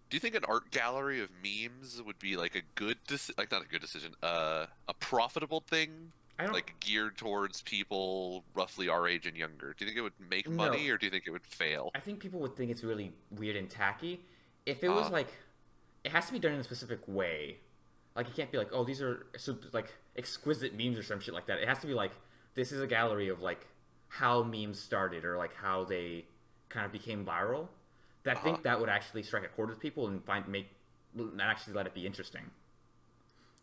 Do you think an art gallery of memes would be like a like not a good decision, a profitable thing, I don't like geared towards people roughly our age and younger? Do you think it would make know. money, or do you think it would fail? I think people would think it's really weird and tacky. If it was Uh, like, it has to be done in a specific way. Like it can't be like, oh, these are like exquisite memes or some shit like that. It has to be like, this is a gallery of like how memes started or like how they kind of became viral. I uh-huh. think that would actually strike a chord with people and and actually let it be interesting,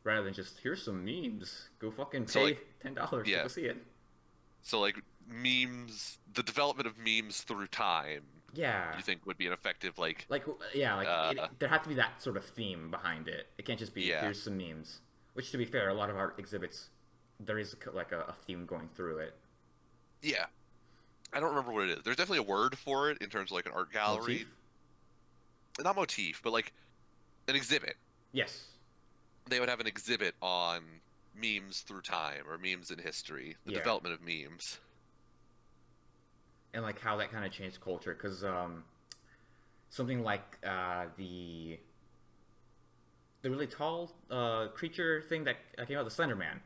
rather than just here's some memes. Go fucking So like, pay $10 to yeah. go see it. So like memes, the development of memes through time, Yeah, you think would be an effective like, like yeah, like uh, there had to be that sort of theme behind it. It can't just be yeah, here's some memes. Which, to be fair, a lot of art exhibits there is like a theme going through it. yeah. I don't remember what it is. There's definitely a word for it in terms of like an art gallery, Motif? not motif, but like an exhibit. Yes. They would have an exhibit on memes through time or memes in history, the Yeah, development of memes. and like how that kind of changed culture because something like the really tall creature thing that came out, the Slender Man.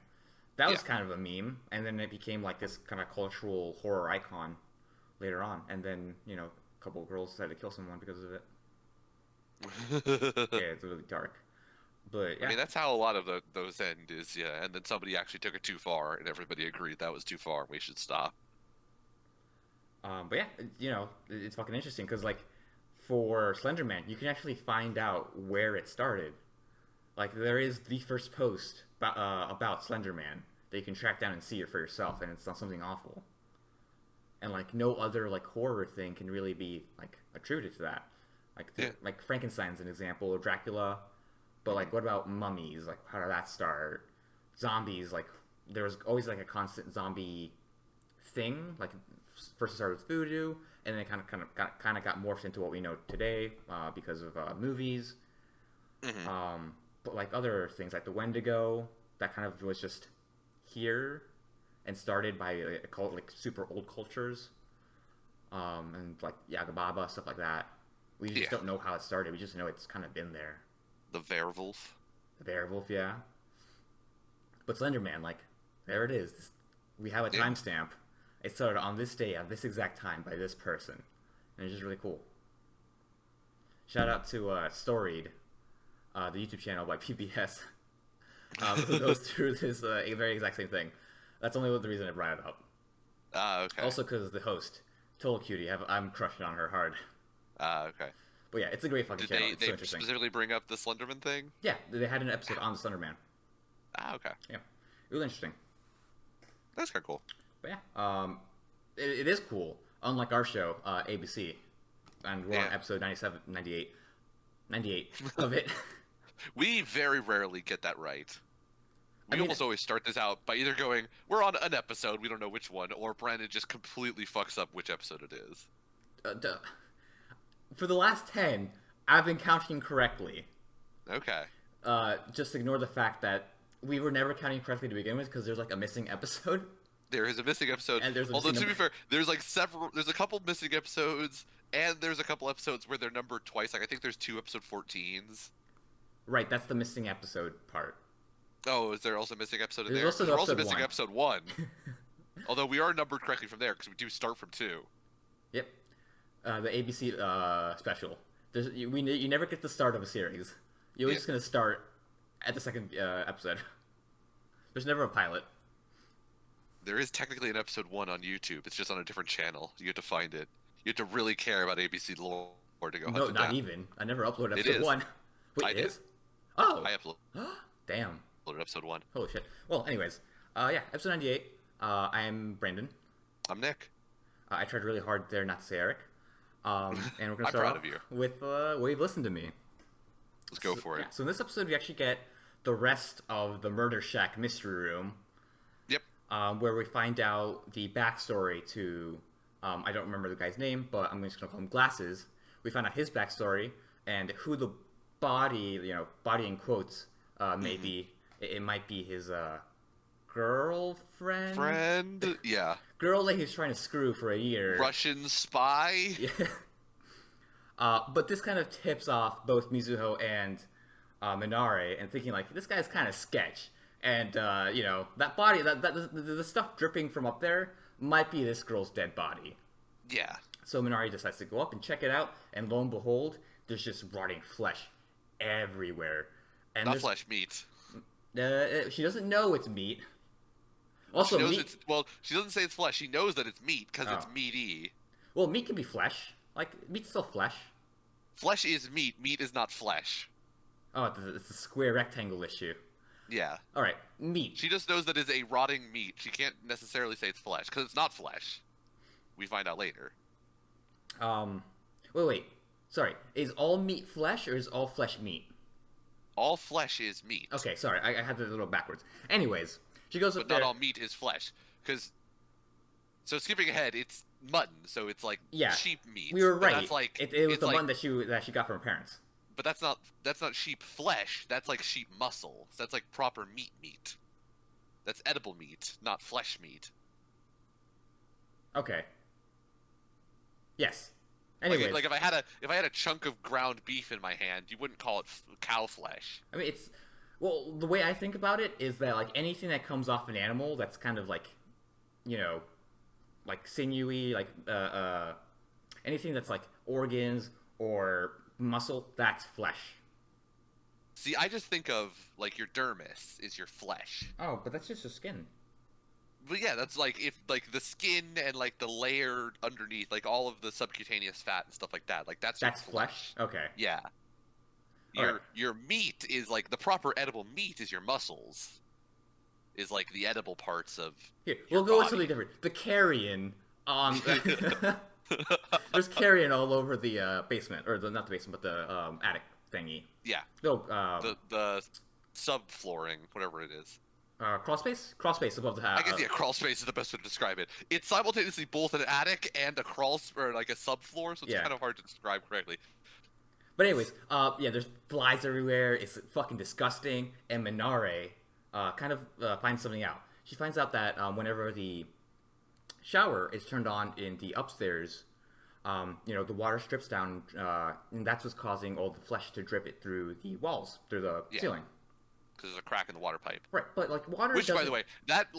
That Yeah. was kind of a meme, and then it became like this kind of cultural horror icon later on. And then a couple of girls decided to kill someone because of it. Yeah, I it's really dark. But yeah, mean, that's how a lot of those end is, yeah. And then somebody actually took it too far, and everybody agreed that was too far, and we should stop. but yeah, it's fucking interesting because like for Slenderman, you can actually find out where it started. Like there is the first post about Slenderman that you can track down and see it for yourself, and it's not something awful. And like no other like horror thing can really be like attributed to that. Yeah. Like Frankenstein's an example, or Dracula. But Hmm. like, what about mummies? Like, how did that start? Zombies, like there was always like a constant zombie thing. Like first it started with voodoo, and then it kind of got morphed into what we know today because of movies. Hmm. But like other things like the Wendigo, that kind of was just here and started by like super old cultures, and like Yagababa stuff like that. We just Yeah. don't know how it started. We just know it's kind of been there. The werewolf. The Werewolf, yeah. But Slenderman, like, there it is. We have a Yeah. timestamp. It started on this day at this exact time by this person, and it's just really cool. Shout out to Storied, the YouTube channel by PBS, who goes through this very exact same thing. That's only the reason I brought it up. Ah, okay. Also, because the host, Total Cutie, I'm crushing on her hard. Ah, okay. But yeah, it's a great fucking Did channel. they It's so they interesting. specifically bring up the Slenderman thing? Yeah, they had an episode Ah, on the Slenderman. ah, okay. Yeah, really interesting. That's kind of cool. But yeah, it is cool. Unlike our show, ABC, and we're on Yeah. episode 97, 98, 98 of it. We very rarely get that right. I We mean, almost always start this out by either going, we're on an episode, we don't know which one, or Brandon just completely fucks up which episode it is. duh. For the last 10, I've been counting correctly. Okay. Just ignore the fact that we were never counting correctly to begin with because there's like a missing episode, There is a missing episode. and there's a Although, missing to number. be fair, there's a couple missing episodes, and there's a couple episodes where they're numbered twice. Like, I think there's two episode 14s. Right, that's the missing episode part. Oh, is there also a missing episode in There's there? also Because we're also episode missing 1. episode 1. Although we are numbered correctly from there, because we do start from 2. Yep, the ABC special. You never get the start of a series. You're always Yeah. just gonna start at the second episode. There's never a pilot. There is technically an episode 1 on YouTube. It's just on a different channel. You have to find it. You have to really care about ABC lore to go hunt No, it not down. even. I never uploaded It episode is. 1. Wait, I it did. is? Oh! I Damn. uploaded episode 1. Holy shit. Well, anyways. Yeah, episode 98. I am Brandon. I'm Nick. I tried really hard there not to say Eric. And we're going to I'm start proud off of you. with Wave Listen to Me. Let's go for it. Yeah, so in this episode, we actually get the rest of the Murder Shack mystery room, Yep. where we find out the backstory to, I don't remember the guy's name, but I'm just going to call him Glasses. We find out his backstory and who the body, body in quotes, may Mhm. be. It might be his girlfriend? Friend. Yeah. Girl that he's trying to screw for a year. Russian spy. Yeah. But this kind of tips off both Mizuho and Minare, and thinking like this guy's kind of sketch, and that body, the stuff dripping from up there might be this girl's dead body. Yeah. So Minari decides to go up and check it out, and lo and behold, there's just rotting flesh everywhere. And Not flesh, meat. She doesn't know it's meat. Also, she knows meat. she doesn't say it's flesh. She knows that it's meat because it's Oh. meaty. Well, meat can be flesh. Like meat's still flesh. Flesh is meat. Meat is not flesh. Oh, it's a square rectangle issue. Yeah. All right, meat. She just knows that it's a rotting meat. She can't necessarily say it's flesh because it's not flesh. We find out later. Wait. Sorry. Is all meat flesh or is all flesh meat? All flesh is meat. Okay, sorry. I had it a little backwards. Anyways, she goes up But there. not all meat is flesh. So skipping ahead, it's mutton, so it's like Yeah, sheep meat. We were And right. That's like it was it's the like, one that she got from her parents. But that's not sheep flesh. That's like sheep muscle. So that's like proper meat. That's edible meat, not flesh meat. Okay. Yes. Like, Anyways, like if I had a chunk of ground beef in my hand, you wouldn't call it cow flesh. I mean, the way I think about it is that like anything that comes off an animal that's kind of like, like sinewy, like anything that's like organs or muscle, that's flesh. See, I just think of like your dermis is your flesh. Oh, but that's just the skin. But yeah, that's like if like the skin and like the layer underneath, like all of the subcutaneous fat and stuff like that, like that's your Flesh. Okay. Yeah. Alright. Your meat is like the proper edible meat is your muscles. Is like the edible parts of Here, your we'll go with body. something different. The carrion on. There's carrion all over the basement, or not the basement, but the attic thingy. Yeah. No, The subflooring, whatever it is. crawl space above the house. I guess crawl space is the best way to describe it. It's simultaneously both an attic and a or like a subfloor, so it's Yeah. kind of hard to describe correctly. But anyways, there's flies everywhere. It's fucking disgusting. And Minare kind of finds something out. She finds out that whenever the shower is turned on in the upstairs, the water strips down, and that's what's causing all the flesh to drip it through the walls, through the ceiling. Because there's a crack in the water pipe. Right, but like water. Which, by the way, that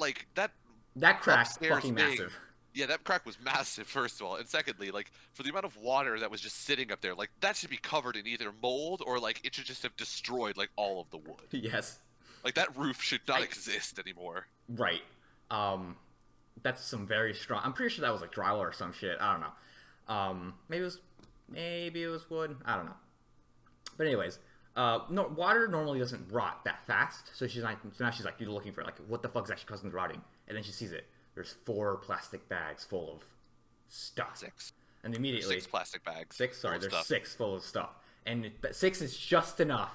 crack's upstairs fucking thing- massive. Yeah, that crack was massive, first of all. And secondly, like, for the amount of water that was just sitting up there, like, that should be covered in either mold or, like, it should just have destroyed, like, all of the wood. Yes. Like, that roof should not exist anymore. Right. That's some very strong. I'm pretty sure that was like drywall or some shit. I don't know. Maybe it was wood. I don't know. But anyways, no, water normally doesn't rot that fast. So now she's like, you're looking for like, what the fuck is actually causing the rotting? And then she sees it. There's 4 plastic bags full of stuff. 6. And immediately 6 plastic bags. 6. Sorry, full of there's stuff. 6 full of stuff. And 6 is just enough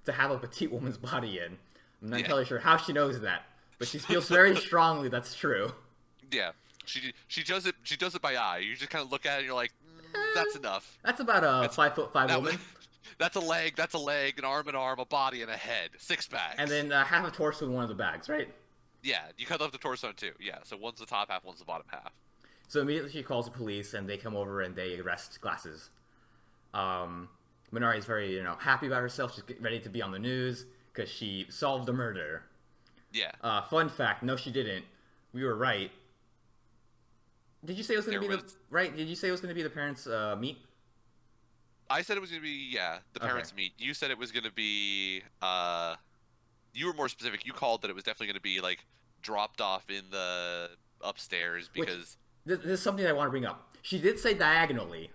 to have a petite woman's body in. I'm not entirely sure how she knows that, but she feels very strongly that's true. Yeah. She does it by eye. You just kind of look at it and you're like, that's enough. That's about a 5'5" woman. That's a leg, an arm, a body, and a head. 6 bags. And then half a torso in one of the bags, right? Yeah, you cut off the torso too. Yeah, so one's the top half, one's the bottom half. So immediately she calls the police, and they come over and they arrest Glasses. Minari is very, happy about herself. She's ready to be on the news because she solved the murder. Yeah. Fun fact: no, she didn't. We were right. Did you say it was going to be the right? Did you say it was going to be the parents' meet? I said it was going to be the parents' meet. You said it was going to be you were more specific. You called that it was definitely going to be like dropped off in the upstairs because This is something I want to bring up. She did say diagonally,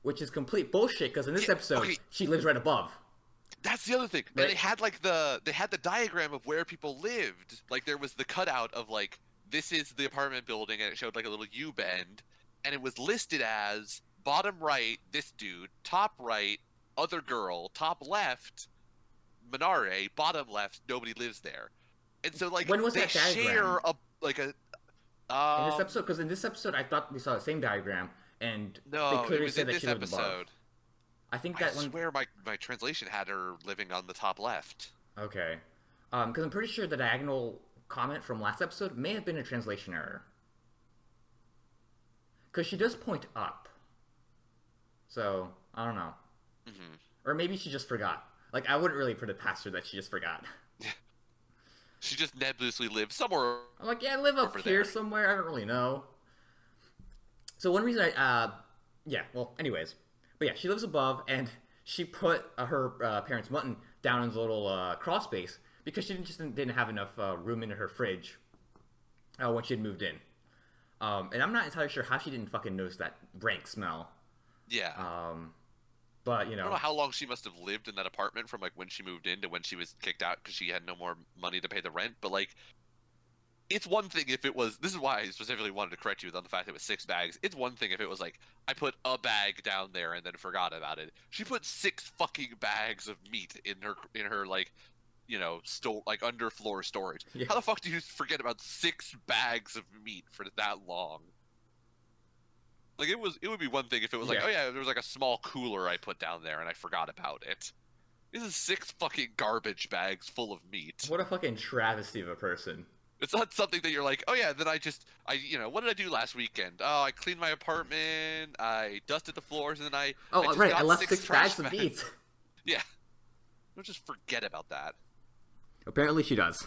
which is complete bullshit because in this episode she lives right above. That's the other thing. Right. And they had the diagram of where people lived. Like there was the cutout of like this is the apartment building, and it showed like a little U bend, and it was listed as bottom right this dude, top right other girl, top left Minare, bottom left nobody lives there. And so like When was they that diagram? share a like a In this episode, because in this episode I thought we saw the same diagram, and no, they it clearly was said in that this she lived above. episode. I think I that one. swear my translation had her living on the top left. Okay. Because I'm pretty sure the diagonal comment from last episode may have been a translation error. Because she does point up. So, I don't know. Hmm. Or maybe she just forgot. Like, I wouldn't really put it past her that she just forgot. She just nebulously lives somewhere I'm like, yeah, I live up over here there. somewhere. I don't really know. So one reason yeah, well, anyways. But yeah, she lives above, and she put her parents' mutton down in the little crawl space because she didn't have enough room in her fridge when she had moved in. And I'm not entirely sure how she didn't fucking notice that rank smell. Yeah. Um, but, I don't know how long she must have lived in that apartment from like when she moved in to when she was kicked out because she had no more money to pay the rent. But like, it's one thing if it was. This is why I specifically wanted to correct you on the fact that it was 6 bags. It's one thing if it was like I put a bag down there and then forgot about it. She put 6 fucking bags of meat in her like, store like underfloor storage. Yeah. How the fuck do you forget about 6 bags of meat for that long? Like it would be one thing if it was like, Yeah. oh yeah, there was like a small cooler I put down there and I forgot about it. This is 6 fucking garbage bags full of meat. What a fucking travesty of a person. It's not something that you're like, oh yeah, then what did I do last weekend? Oh, I cleaned my apartment, I dusted the floors, and then I Oh, just right, got I left 6 six trash bags of bags. meat. Yeah, don't just forget about that. Apparently she does.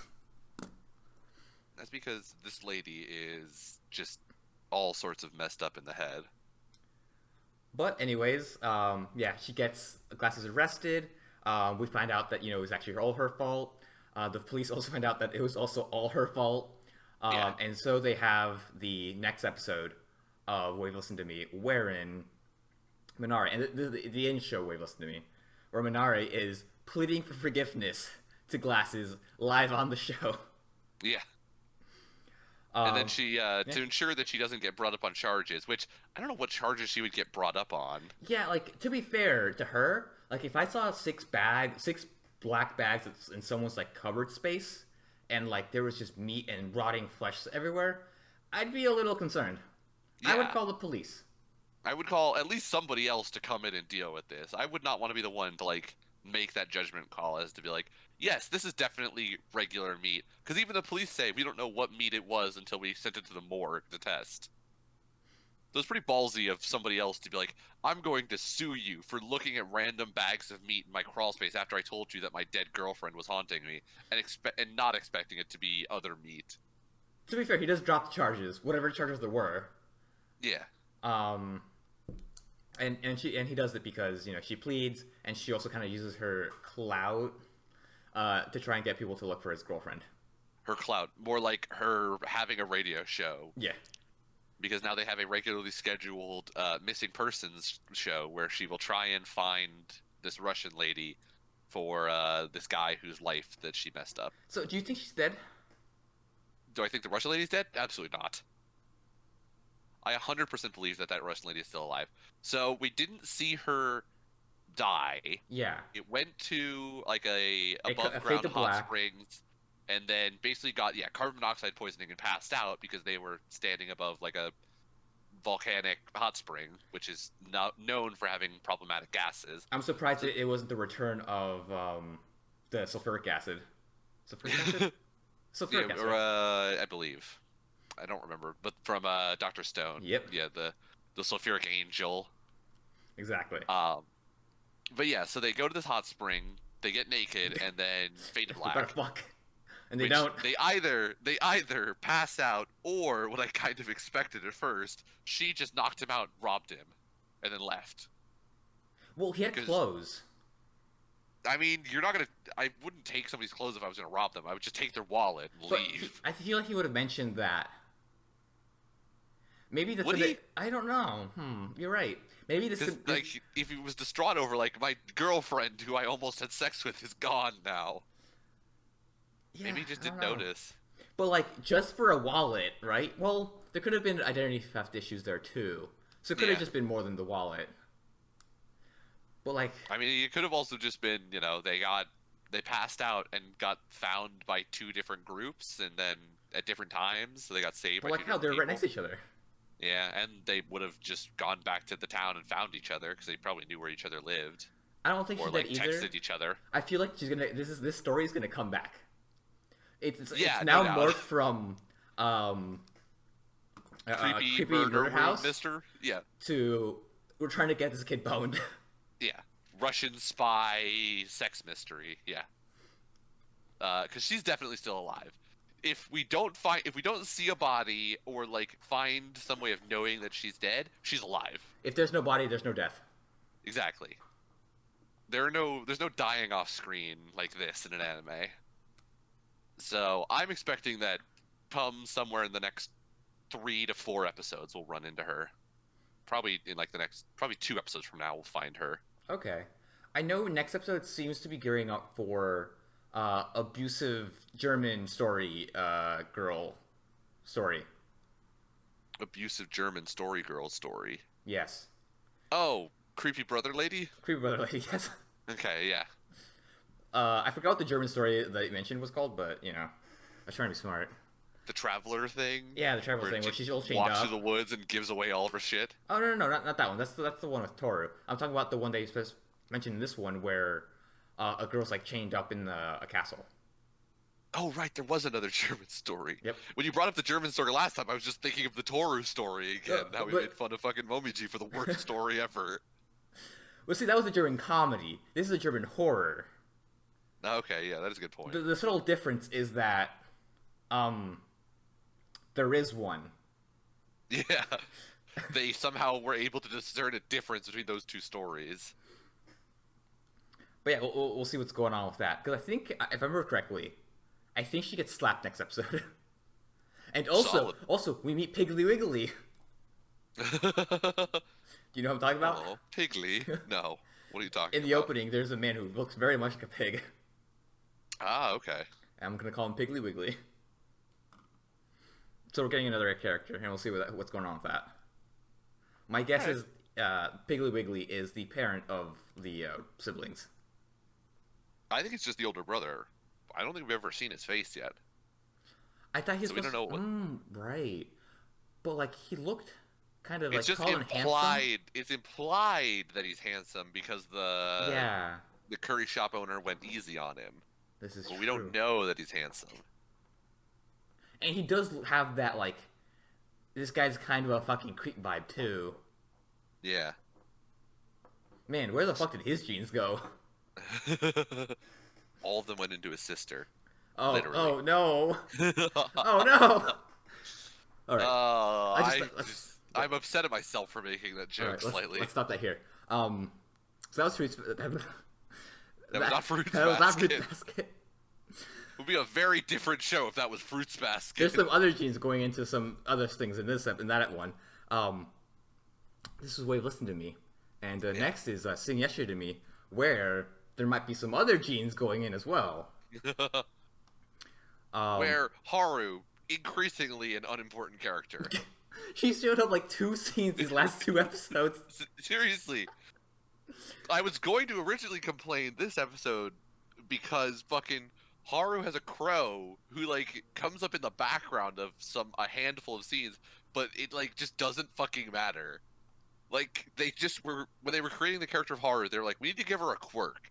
That's because this lady is just all sorts of messed up in the head. But anyways, yeah, she gets Glasses arrested. We find out that it was actually all her fault. The police also find out that it was also all her fault. Yeah. And so they have the next episode of Wave Listen to Me, wherein Minari, and the end show Wave Listen to Me, where Minari is pleading for forgiveness to Glasses live on the show. Yeah. And then Um, she, to ensure that she doesn't get brought up on charges, which I don't know what charges she would get brought up on. Yeah, like to be fair to her, like if I saw six black bags in someone's like covered space, and like there was just meat and rotting flesh everywhere, I'd be a little concerned. I would Yeah. call the police. I would call at least somebody else to come in and deal with this. I would not want to be the one to like make that judgment call as to be like, yes, this is definitely regular meat. Because even the police say we don't know what meat it was until we sent it to the morgue to test. So it's pretty ballsy of somebody else to be like, I'm going to sue you for looking at random bags of meat in my crawl space after I told you that my dead girlfriend was haunting me and not expecting it to be other meat. To be fair, he does drop the charges, whatever charges there were. Yeah. Um, and he does it because she pleads, and she also kind of uses her clout to try and get people to look for his girlfriend. Her clout, more like her having a radio show. Yeah. Because now they have a regularly scheduled missing persons show where she will try and find this Russian lady for this guy whose life that she messed up. So, do you think she's dead? Do I think the Russian lady's dead? Absolutely not. I 100% believe that Russian lady is still alive. So we didn't see her die. Yeah. It went to like a A above fade ground to hot black. springs, and then basically got carbon monoxide poisoning and passed out because they were standing above like a volcanic hot spring, which is not known for having problematic gases. I'm surprised it wasn't the return of the sulfuric acid. Sulfuric acid? Sulfuric acid. Or I believe, I don't remember, but from Dr. Stone. Yep. Yeah, the sulfuric angel. Exactly. But yeah, so they go to this hot spring, they get naked, and then fade to They black. better fuck. And they Which don't. They either pass out, or what I kind of expected at first, she just knocked him out, robbed him, and then left. Well, he had because- clothes. I mean, you're not gonna. I wouldn't take somebody's clothes if I was gonna rob them. I would just take their wallet and But leave. I feel like he would have mentioned that. Maybe that's Would a he? bit. I don't know. You're right. Maybe this. Because like, if he was distraught over like my girlfriend who I almost had sex with is gone now. Yeah, Maybe he just I didn't don't know. notice. But like, just for a wallet, right? Well, there could have been identity theft issues there too. So it could have Yeah. just been more than the wallet. But like, I mean, it could have also just been, they passed out and got found by 2 different groups, and then at different times, so they got saved. but by like 2 how they're different right next people. to each other. Yeah, and they would have just gone back to the town and found each other because they probably knew where each other lived, I don't think or she's like dead either. texted each other. I feel like she's gonna. This story is gonna come back. It's Yeah, now no doubt. morphed from Creepy murder room, house Mister. Yeah, to we're trying to get this kid boned. Russian spy sex mystery. Yeah. Because she's definitely still alive. If we don't see a body or like find some way of knowing that she's dead, she's alive. If there's no body, there's no death. Exactly. There's no dying off screen like this in an anime. So I'm expecting that come somewhere in the next 3 to 4 episodes, we'll run into her. Probably in like probably 2 episodes from now, we'll find her. Okay. I know next episode seems to be gearing up for abusive German story girl story. Abusive German story girl story. Yes. Oh, creepy brother lady? Creepy brother lady, yes. Okay, yeah. I forgot what the German story that you mentioned was called, but, you know, I was trying to be smart. The traveler thing? Yeah, the traveler thing, where she's all chained walks up. through the woods and gives away all of her shit. Oh, no, not that one. That's the one with Toru. I'm talking about the one that you supposed mentioned in this one where a girl's, like, chained up in a castle. Oh, right, there was another German story. Yep. When you brought up the German story last time, I was just thinking of the Toru story again. How we made fun of fucking Momiji for the worst story ever. Well, see, that was a German comedy. This is a German horror. Okay, yeah, that is a good point. The subtle difference is that, there is one. Yeah. They somehow were able to discern a difference between those two stories. But yeah, we'll see what's going on with that. Because I think, if I remember correctly, I think she gets slapped next episode. And also, we meet Piggly Wiggly. Do you know what I'm talking about? Oh, Piggly? No. What are you talking about? In the opening, there's a man who looks very much like a pig. Ah, okay. I'm gonna call him Piggly Wiggly. So we're getting another character, and we'll see what's going on with that. My guess is Piggly Wiggly is the parent of the siblings. I think it's just the older brother. I don't think we've ever seen his face yet. I thought he was we don't know what... right. But, like, he looked kind of, it's like, just tall and handsome. It's implied that he's handsome because the curry shop owner went easy on him. This is but true. We don't know that he's handsome. And he does have that, like, this guy's kind of a fucking creep vibe, too. Yeah. Man, where the fuck did his genes go? All of them went into his sister. Oh, literally. Oh, no. Oh, no. All right. I'm upset at myself for making that joke slightly. Let's stop that here. So that was Fruits... That was not Fruits That was not Basket. Fruits Basket. It would be a very different show if that was Fruits Basket. There's some other genes going into some other things in that one. This is Wave Listen to Me. And next is Sing Yesterday to Me, where there might be some other genes going in as well. Where Haru, increasingly an unimportant character. She showed up like 2 scenes these last 2 episodes. Seriously. I was going to originally complain this episode because fucking Haru has a crow who like comes up in the background of a handful of scenes, but it like just doesn't fucking matter. Like they just were when they were creating the character of Haru, they were like, we need to give her a quirk.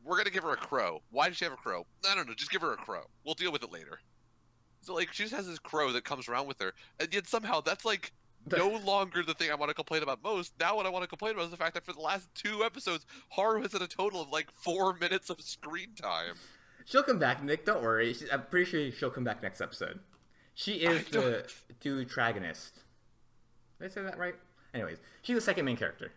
We're gonna give her a crow. Why does she have a crow? I don't know, just give her a crow. We'll deal with it later. So like she just has this crow that comes around with her, and yet somehow that's like no longer the thing I want to complain about most. Now what I want to complain about is the fact that for the last 2 episodes, Haru has had a total of like 4 minutes of screen time. She'll come back, Nick. Don't worry. I'm pretty sure she'll come back next episode. She is the Deuteragonist. Did I say that right? Anyways, she's the second main character.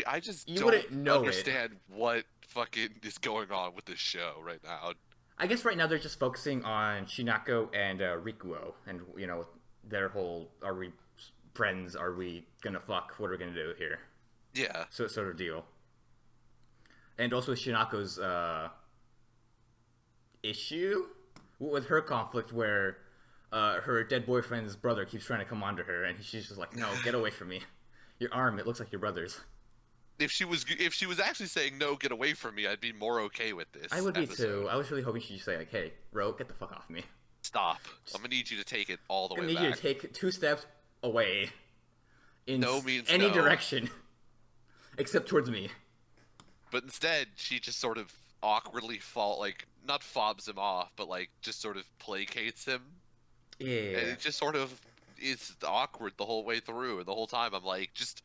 I just wouldn't know understand what fucking is going on with this show right now. I guess right now they're just focusing on Shinako and Rikuo, and you know their whole "are we friends? Are we gonna fuck? What are we gonna do here?" Yeah. So sort of deal. And also Shinako's issue with her conflict, where her dead boyfriend's brother keeps trying to come onto her, and she's just like, "No, get away from me! Your arm, it looks like your brother's." If she was actually saying no, get away from me, I'd be more okay with this. I would be too. I was really hoping she'd say like, "Hey, Ro, get the fuck off me. Stop. I'm gonna need you to take it all the way back. I need you to take 2 steps away. In no means any no. direction, except towards me." But instead, she just sort of awkwardly not fobs him off, but like just sort of placates him. Yeah. And it just sort of is awkward the whole way through, and the whole time I'm like, just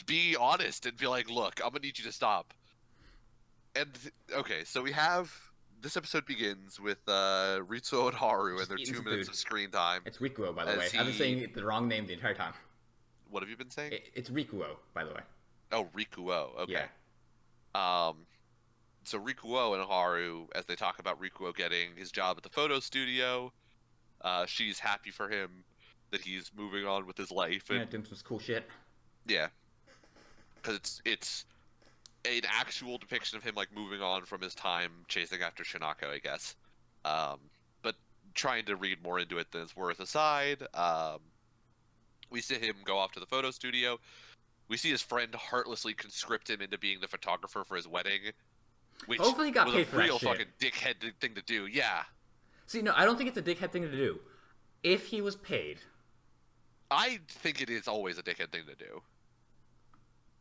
be honest and be like, look, I'm gonna need you to stop. Okay, so we have this episode begins with Ritsuo and Haru and Just their eating some 2 minutes food. of screen time It's Rikuo, by the as way. I've been he. saying it the wrong name the entire time. What have you been saying? It's Rikuo, by the way. Oh, Rikuo. Yeah. Okay. Um, so Rikuo and Haru, as they talk about Rikuo getting his job at the photo studio, she's happy for him that he's moving on with his life, Yeah, and doing some cool shit. yeah, because it's an actual depiction of him like moving on from his time chasing after Shinako, I guess. Um, but trying to read more into it than it's worth aside. We see him go off to the photo studio. We see his friend heartlessly conscript him into being the photographer for his wedding, which Hopefully he got was paid a for that real shit. fucking dickhead thing to do. Yeah, See, no, I don't think it's a dickhead thing to do. If he was paid. I think it is always a dickhead thing to do.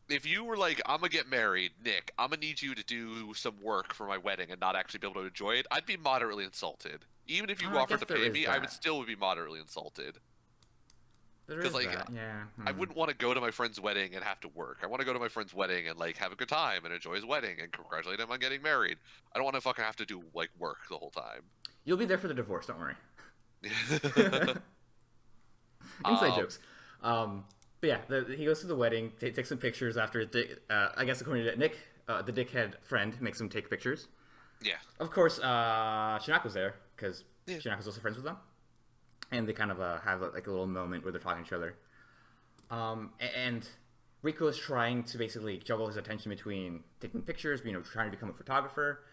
If you were like, I'm gonna get married, Nick, I'm gonna need you to do some work for my wedding and not actually be able to enjoy it, I'd be moderately insulted. Even if you I offered guess to there pay is me, I would that. still be moderately insulted. There 'Cause, is like, that, yeah. I wouldn't want to go to my friend's wedding and have to work. I want to go to my friend's wedding and like have a good time and enjoy his wedding and congratulate him on getting married. I don't want to fucking have to do like work the whole time. You'll be there for the divorce, don't worry. Inside um, jokes. But yeah, he goes to the wedding, takes some pictures after. I guess according to Nick, the dickhead friend makes him take pictures. yeah, Of course, Shinako's there because Yeah. Shinako's also friends with them, and they kind of have like a little moment where they're talking to each other. And Rico is trying to basically juggle his attention between taking pictures, trying to become a photographer,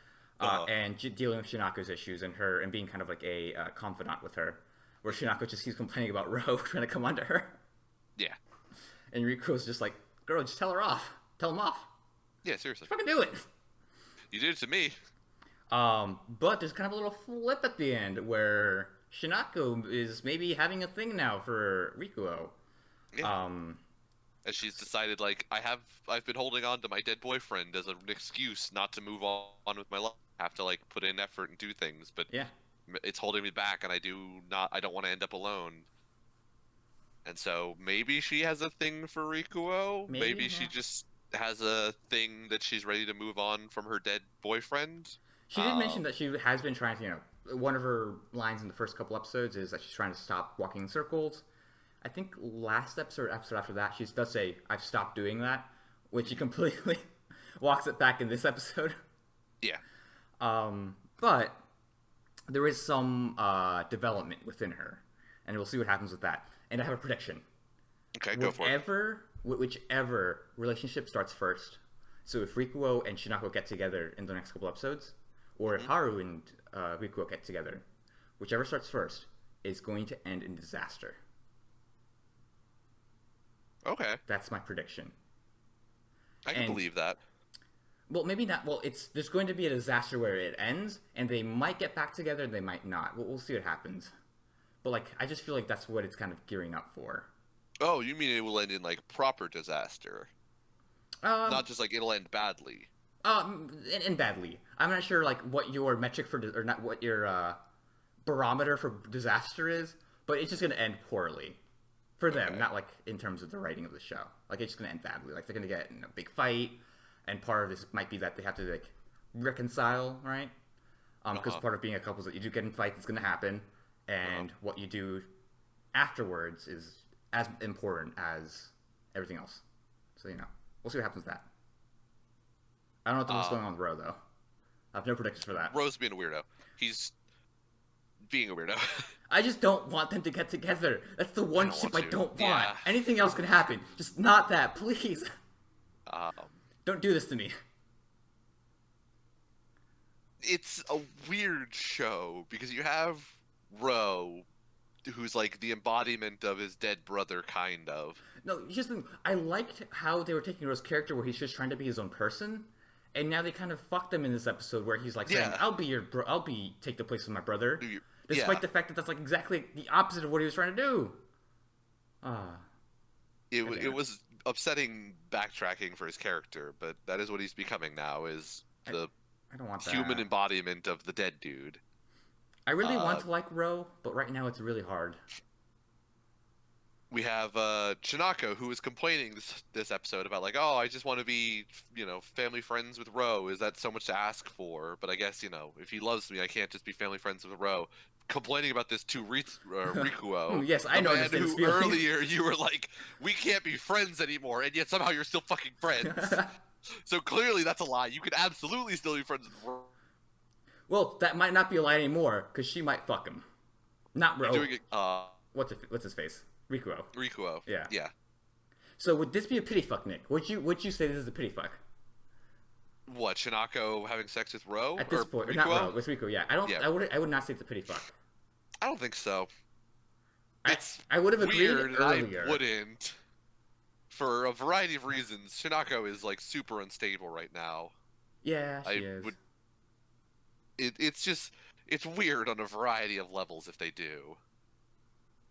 and dealing with Shinako's issues and being kind of like a confidant with her, where Shinako just keeps complaining about Ro trying to come onto her, yeah, and Rico's just like, "Girl, just tell her off, tell him off, yeah. Seriously, fucking do it." you did it to me. But there's kind of a little flip at the end where Shinako is maybe having a thing now for Rikuo. Yeah. As she's decided, like, I've been holding on to my dead boyfriend as an excuse not to move on with my life. I have to like put in effort and do things, but Yeah. it's holding me back, and I don't want to end up alone. And so maybe she has a thing for Rikuo. Maybe, She yeah. just has a thing that she's ready to move on from her dead boyfriend. She did mention that she has been trying to, one of her lines in the first couple episodes is that she's trying to stop walking in circles. I think last episode after that, she does say, "I've stopped doing that," which she completely walks it back in this episode. Yeah. But there is some development within her, and we'll see what happens with that. And I have a prediction. Okay, go for it. Whichever relationship starts first. So if Rikuo and Shinako get together in the next couple episodes, or if Haru and Rikuo get together, whichever starts first is going to end in disaster. Okay, That's my prediction. I can And- believe that. Well, maybe not. Well, there's going to be a disaster where it ends, and they might get back together, and they might not. We'll see what happens. But like, I just feel like that's what it's kind of gearing up for. Oh, you mean it will end in like proper disaster, not just like it'll end badly. And badly. I'm not sure like what your metric for or not what your barometer for disaster is, but it's just gonna end poorly for them. Okay. Not like in terms of the writing of the show. Like it's just gonna end badly. Like they're gonna get in a big fight, and part of this might be that they have to like reconcile, right? Because part of being a couple is that you do get in fights. It's gonna happen, and what you do afterwards is as important as everything else. So we'll see what happens with that. I don't know what's going on with Ro though. I have no predictions for that. Rose being a weirdo. He's being a weirdo. I just don't want them to get together. That's the one don't ship want I to. don't want. Yeah. Anything else can happen, just not that, please. um, Don't do this to me. it's a weird show because you have Ro, who's like the embodiment of his dead brother, kind of. No, here's the thing. I liked how they were taking Ro's character where he's just trying to be his own person, and now they kind of fucked him in this episode where he's like saying, Yeah. "I'll be your bro. Take the place of my brother," You- despite yeah. the fact that that's like exactly the opposite of what he was trying to do. It damn it it. was upsetting backtracking for his character, but that is what he's becoming now, is the I don't want that. human embodiment of the dead dude. I really want to like Ro, but right now it's really hard. we have Shinako, who is complaining this episode about like, oh, I just want to be, family friends with Ro. Is that so much to ask for? But I guess, if he loves me, I can't just be family friends with Ro. Complaining about this to Rikuo, Yes, I the know man this who feeling. earlier you were like, we can't be friends anymore, and yet somehow you're still fucking friends. So clearly that's a lie. You could absolutely still be friends with Ro. Well, that might not be a lie anymore, because she might fuck him. Not Ro. Doing it, What's his face? Rikuo. Rikuo. Yeah. Yeah. So would this be a pity fuck, Nick? Would you say this is a pity fuck? What, Shinako having sex with Ro? At this or point, Rikuo? not Ro, with Rikuo. Yeah, Yeah. I would not say it's a pity fuck. I don't think so. I, It's I would have agreed weird, and earlier. I wouldn't. For a variety of reasons, Shinako is like super unstable right now. Yeah, she I is. would. It's weird on a variety of levels if they do.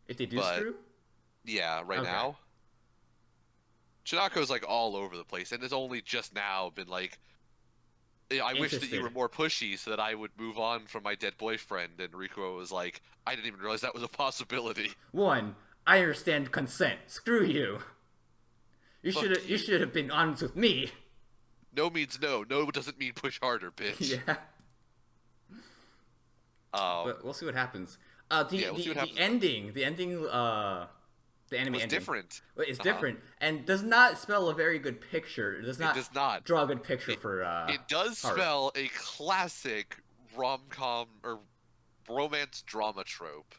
If they do but- screw, Yeah, right Okay. now. Shinako's like all over the place, and has only just now been like, I wish that you were Interested. more pushy so that I would move on from my dead boyfriend. And Rikuo was like, I didn't even realize that was a possibility. one, I understand consent. Screw you. You Fuck should you. have been honest with me. No means no. No doesn't mean push harder, bitch. Yeah, But but we'll see what happens. Yeah, we'll see what happens. The ending, the anime was ending, different. well, it's Uh-huh. different and does not spell a very good picture. It does not, does not. draw a good picture for. It does Haru. spell a classic rom-com or romance drama trope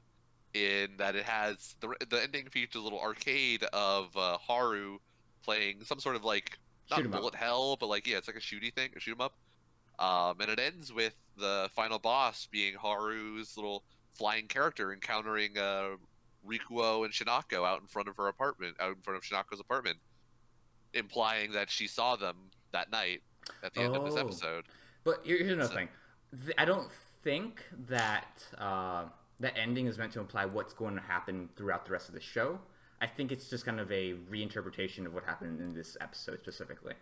in that it has the ending features a little arcade of Haru playing some sort of like not Shoot 'em up. bullet hell, but like it's like a shooty thing, a shoot 'em up. And it ends with the final boss being Haru's little flying character encountering Rikuo and Shinako out in front of Shinako's apartment, implying that she saw them that night at the end of this Oh. episode. But here's another So- thing. I don't think that that ending is meant to imply what's going to happen throughout the rest of the show. I think it's just kind of a reinterpretation of what happened in this episode specifically.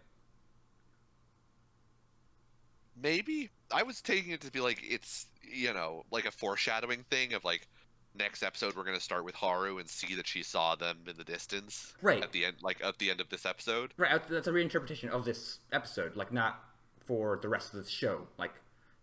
Maybe I was taking it to be like it's like a foreshadowing thing of like next episode we're gonna start with Haru and see that she saw them in the distance Right. at the end, like at the end of this episode. Right, that's a reinterpretation of this episode, like not for the rest of the show. Like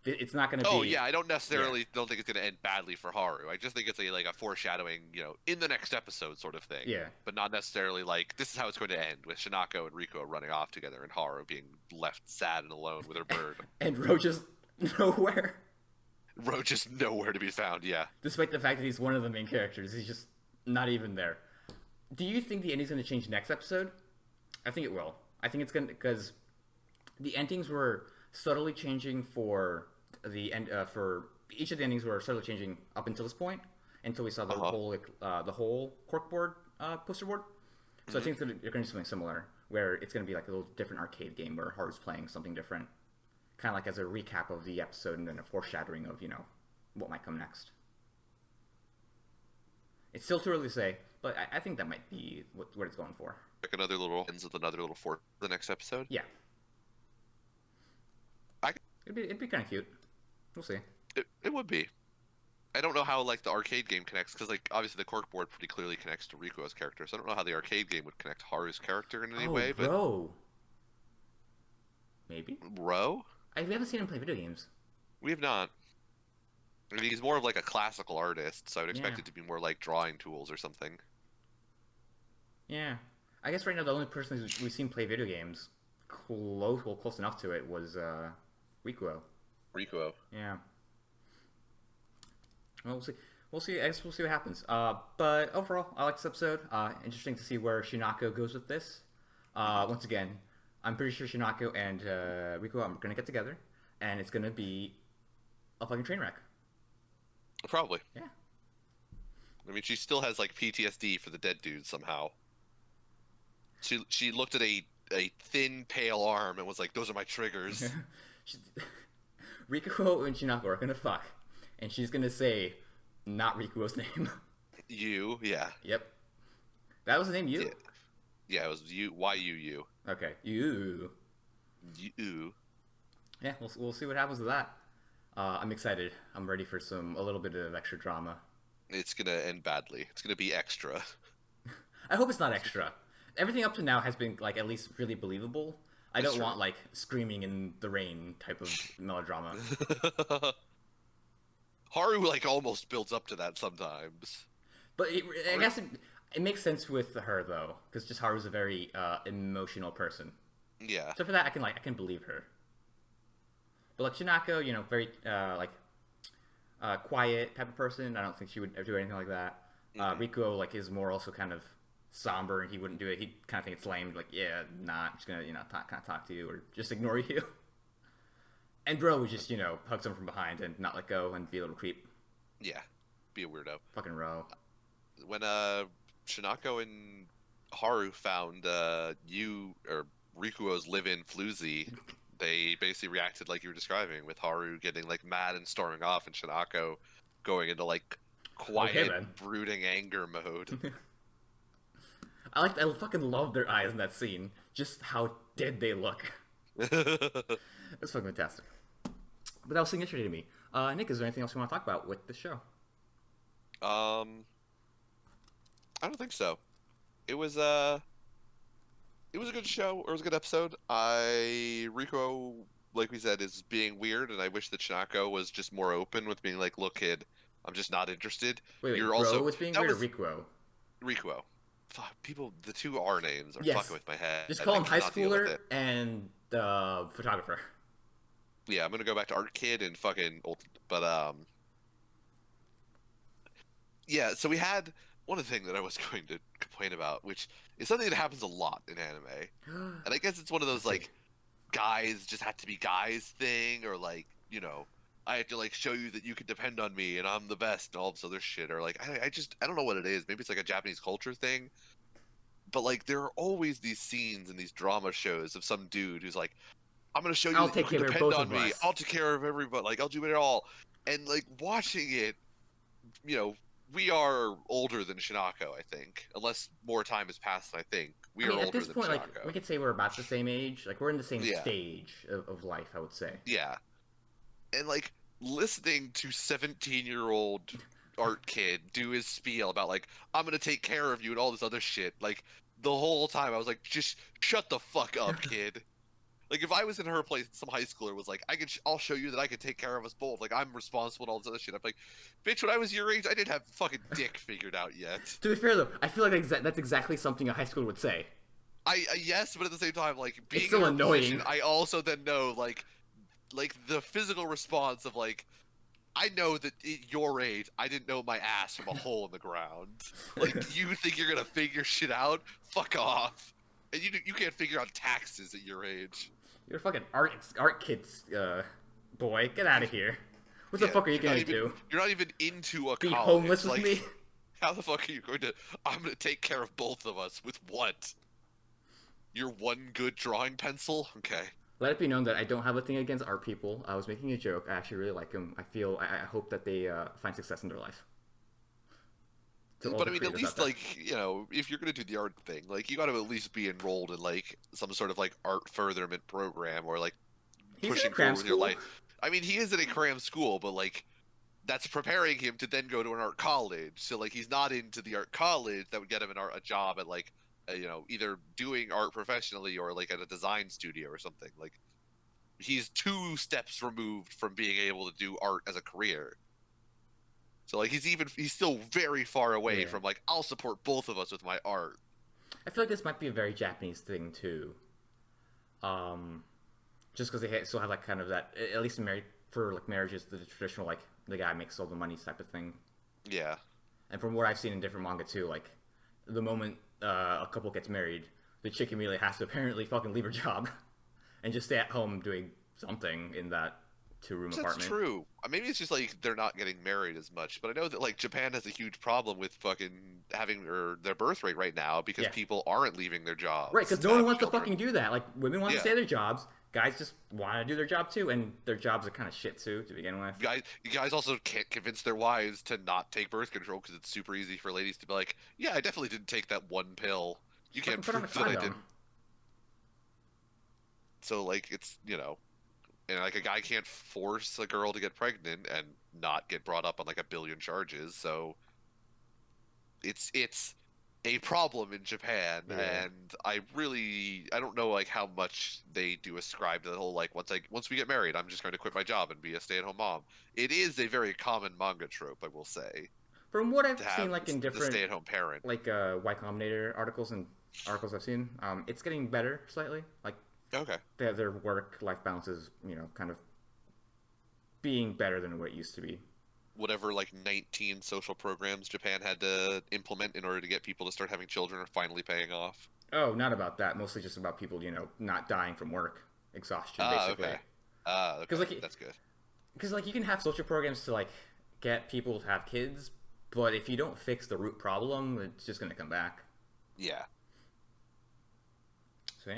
it's not going to Oh be. yeah, I don't necessarily don't think it's gonna end badly for Haru. I just think it's like a foreshadowing, in the next episode sort of thing. Yeah. But not necessarily like this is how it's going to end with Shinako and Rikuo running off together and Haru being left sad and alone with her bird. And Ro just nowhere. Ro just nowhere to be found. Yeah. Despite the fact that he's one of the main characters, he's just not even there. Do you think the ending's going to change next episode? I think it will. I think it's going to, because the endings were subtly changing for the end. For each of the endings were subtly changing up until this point, until we saw the whole corkboard poster board. So I think that they're going to do something similar, where it's going to be like a little different arcade game where Haru's playing something different, kind of like as a recap of the episode and then a foreshadowing of what might come next. It's still too early to say, but I think that might be what it's going for. Like another little ends with another little fort for the next episode. Yeah. I- It'd be kind of cute. We'll see. It would be. I don't know how like the arcade game connects because like obviously the corkboard pretty clearly connects to Rikuo's character, so I don't know how the arcade game would connect Haru's character in any way. But bro. Maybe. Ro, We haven't seen him play video games. we have not. I mean, he's more of like a classical artist, so I'd expect Yeah. it to be more like drawing tools or something. Yeah. I guess right now the only person we've seen play video games close enough to it was Rikuo. Rikuo. Yeah. Well, we'll see. We'll see. I guess we'll see what happens. But overall, I like this episode. Interesting to see where Shinako goes with this. Once again, I'm pretty sure Shinako and Rikuo are gonna get together, and it's gonna be a fucking train wreck. Probably. Yeah. I mean, she still has like PTSD for the dead dude somehow. She looked at a thin, pale arm and was like, "Those are my triggers." She- Rikuo and Shinako are gonna fuck, and she's gonna say, not Rikuo's name. You, yeah, Yep. That was the name, you? Yeah. yeah. It was you. Why you? Okay. You. You. Yeah, we'll see what happens with that. I'm excited. I'm ready for a little bit of extra drama. It's gonna end badly. It's gonna be extra. I hope it's not extra. Everything up to now has been like at least really believable. I It's don't true. want like screaming in the rain type of melodrama. Haru like almost builds up to that sometimes. But I Haru, guess it makes sense with her though, because just Haru's a very emotional person. yeah. So for that, I can believe her. But like Shinako, very quiet type of person. I don't think she would do anything like that. Hmm. Rikuo like is more also kind of somber, and he wouldn't do it. He'd kind of think it's lame. Like, yeah, nah, I'm just gonna kind of talk to you or just ignore you. And Bro would just hug someone from behind and not let go and be a little creep. Yeah. Be a weirdo. Fucking Ro. When Shinako and Haru found you or Rikuo's live-in floozy, they basically reacted like you were describing, with Haru getting like mad and storming off, and Shinako going into like Okay quiet, then. brooding anger mode. I fucking love their eyes in that scene. Just how dead they look. It's fucking fantastic. But that was significant to me. Nick, is there anything else you want to talk about with the show? um, I don't think so. It was it was a good show, or it was a good episode. Rico, like we said, is being weird, and I wish that Shinako was just more open with being like, "Look, kid, I'm just not interested." Wait, You're Bro also was being that weird or was Rikuo? Rikuo. Fuck, people, the two R names are fucking Yes. with my head. Just call I him high cannot deal with schooler it. and photographer. Yeah, I'm gonna go back to Art Kid and fucking old, but yeah. So we had one of the things that I was going to complain about, which is something that happens a lot in anime, and I guess it's one of those Let's see. like guys just have to be guys thing, or like I have to like show you that you can depend on me and I'm the best and all this other shit, or like I don't know what it is. Maybe it's like a Japanese culture thing, but like there are always these scenes in these drama shows of some dude who's like, I'm gonna show you I'll that you take can care of depend both on of me. us. I'll take care of everybody. Like I'll do it all. And like watching it, you know, we are older than Shinako, I think. Unless more time has passed, I think. We I are mean, at older this than point, like we Shinako. could say we're about the same age. Like we're in the same Yeah. stage of life, I would say. Yeah. And like listening to 17-year-old art kid do his spiel about like I'm gonna take care of you and all this other shit, like the whole time I was like, just shut the fuck up, kid. Like if I was in her place, some high schooler was like, I'll show you that I can take care of us both. Like I'm responsible and all this other shit. I'm like, bitch, when I was your age, I didn't have fucking dick figured out yet. To be fair though, I feel like that's exactly something a high schooler would say. I yes, but at the same time, like It's being in still her position, annoying. I also then know like the physical response of like I know that at your age, I didn't know my ass from a hole in the ground. Like you think you're gonna figure shit out? Fuck off. And you can't figure out taxes at your age. You're a fucking art kids boy. Get out of here. What the Yeah, fuck are you gonna do? you're not even into a Be homeless college. with Like me? how the fuck are you going to I'm gonna take care of both of us with what? Your one good drawing pencil? Okay. Let it be known that I don't have a thing against art people. I was making a joke. I actually really like them. I hope that they find success in their life. To all But the I mean, at creators out least there. like if you're gonna do the art thing, like you got to at least be enrolled in like some sort of like art furtherment program, or like He's in a pushing cram forward with your school. life. I mean, he is in a cram school, but like that's preparing him to then go to an art college. So like he's not into the art college that would get him a job at like either doing art professionally or like at a design studio or something. Like he's two steps removed from being able to do art as a career. So like he's still very far away Yeah. from like I'll support both of us with my art. I feel like this might be a very Japanese thing too. Um, just because still have like kind of that, at least in married for like marriages, the traditional like the guy makes all the money type of thing. Yeah. And from what I've seen in different manga too, like the moment a couple gets married, the chick immediately has to apparently fucking leave her job and just stay at home doing something in that two-room That's apartment. true. Maybe it's just like they're not getting married as much, but I know that like Japan has a huge problem with fucking having their birth rate right now because Yeah, people aren't leaving their right. jobs Because to no one have wants to children. fucking do that. Like women want to Yeah. stay at their jobs. Guys just want to do their job too, and their jobs are kind of shit too to begin with. Guys also can't convince their wives to not take birth control because it's super easy for ladies to be like, "Yeah, I definitely didn't take that one pill. You Just can't fucking put on a prove that I condom. didn't." So like it's and like a guy can't force a girl to get pregnant and not get brought up on like a billion charges. So it's a problem in Japan, Yeah. and I don't know like how much they do ascribe to the whole like once we get married, I'm just going to quit my job and be a stay-at-home mom. It is a very common manga trope, I will say, From what to I've have seen, like in the different stay-at-home parent. like Y Combinator articles and articles I've seen, it's getting better slightly. Like Okay. their work-life balance is, kind of being better than what it used to be. Whatever like 19 social programs Japan had to implement in order to get people to start having children are finally paying off. Oh, not about that. Mostly just about people, not dying from work exhaustion, Ah, basically. okay. Ah, Because okay. like, That's good. because like you can have social programs to like get people to have kids, but if you don't fix the root problem, it's just gonna come back. Yeah. So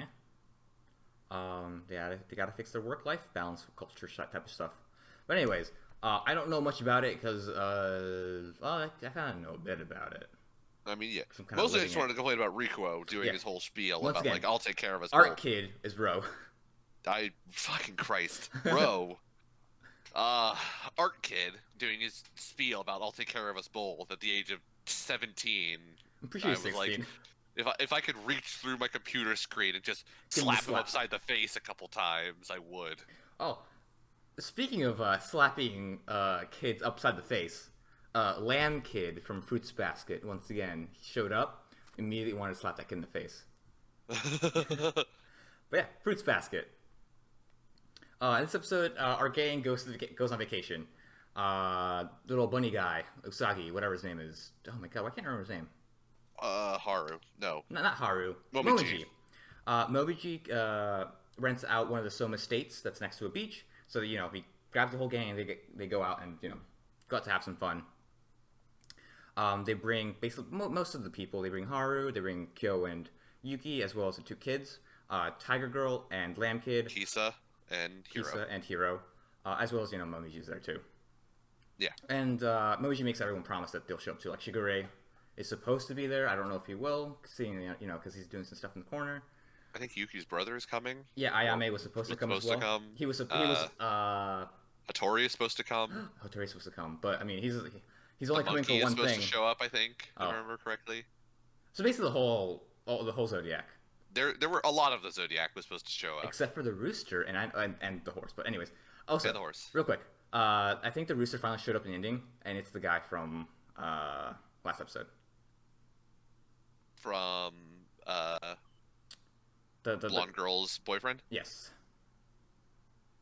yeah, they gotta fix their work-life balance, culture type of stuff. But anyways, I don't know much about it because well, I kind of know a bit about it. I mean, yeah. 'Cause I'm kind of Mostly I living just it. wanted to complain about Rikuo doing Yeah. his whole spiel Once about again, like I'll take care of us Art both. Kid is Ro. I fucking Christ, bro. Uh, Art Kid doing his spiel about I'll take care of us both at the age of 17. I'm pretty sure I he's was like, 16. if I could reach through my computer screen and just Give him a slap him slap. upside the face a couple times, I would. Oh, speaking of slapping kids upside the face, Lamb Kid from Fruits Basket once again showed up. Immediately wanted to slap that kid in the face. But yeah, Fruits Basket. In this episode, our gang goes on vacation. Little bunny guy, Usagi, whatever his name is. Oh my god, why can't I remember his name? Haru. No. Not Haru. Momiji. Momiji rents out one of the Soma estates that's next to a beach. So that, he grabs the whole gang and they go out and go out to have some fun. They bring basically most of the people. They bring Haru, they bring Kyo and Yuki, as well as the two kids, Tiger Girl and Lamb Kid, Kisa and Hiro. Kisa and Hiro, as well as Momiji's there too. Yeah. And Momiji makes everyone promise that they'll show up too. Like Shigure is supposed to be there. I don't know if he will, seeing because he's doing some stuff in the corner. I think Yuki's brother is coming. Yeah, Ayame was supposed to come as well. He was Hattori is supposed to come. Hotori's supposed to come, but I mean he's The only coming monkey for is one supposed thing. to show up, I think, if Oh. I remember correctly. So basically the whole Zodiac, There were a lot of the Zodiac was supposed to show up. except for the rooster and the horse. But anyways, also And the horse. real quick, I think the rooster finally showed up in the ending, and it's the guy from last episode. From The blonde girl's boyfriend. yes,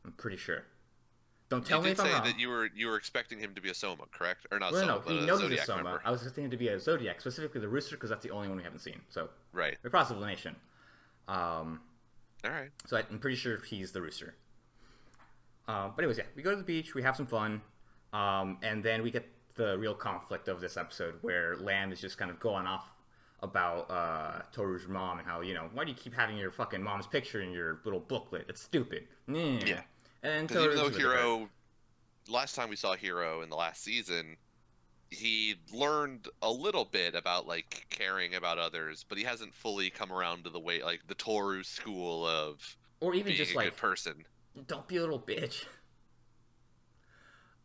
I'm pretty sure. Don't tell You me did if I'm say wrong. that you were expecting him to be a Soma, correct? Or not Well, Soma, no, but he a knows he's a Zodiac Soma. member. I was expecting him to be a Zodiac, specifically the rooster, because that's the only one we haven't seen. So Right. we're cross elimination. Um, All right. so I'm pretty sure he's the rooster. But anyways, yeah, we go to the beach, we have some fun, and then we get the real conflict of this episode where Lamb is just kind of going off about Toru's mom and how, why do you keep having your fucking mom's picture in your little booklet? It's stupid. Yeah. And Because even though Toru's with her. Hiro, last time we saw Hiro in the last season, he learned a little bit about like caring about others, but he hasn't fully come around to the way like the Toru school of Or even being just a like, good person. don't be a little bitch.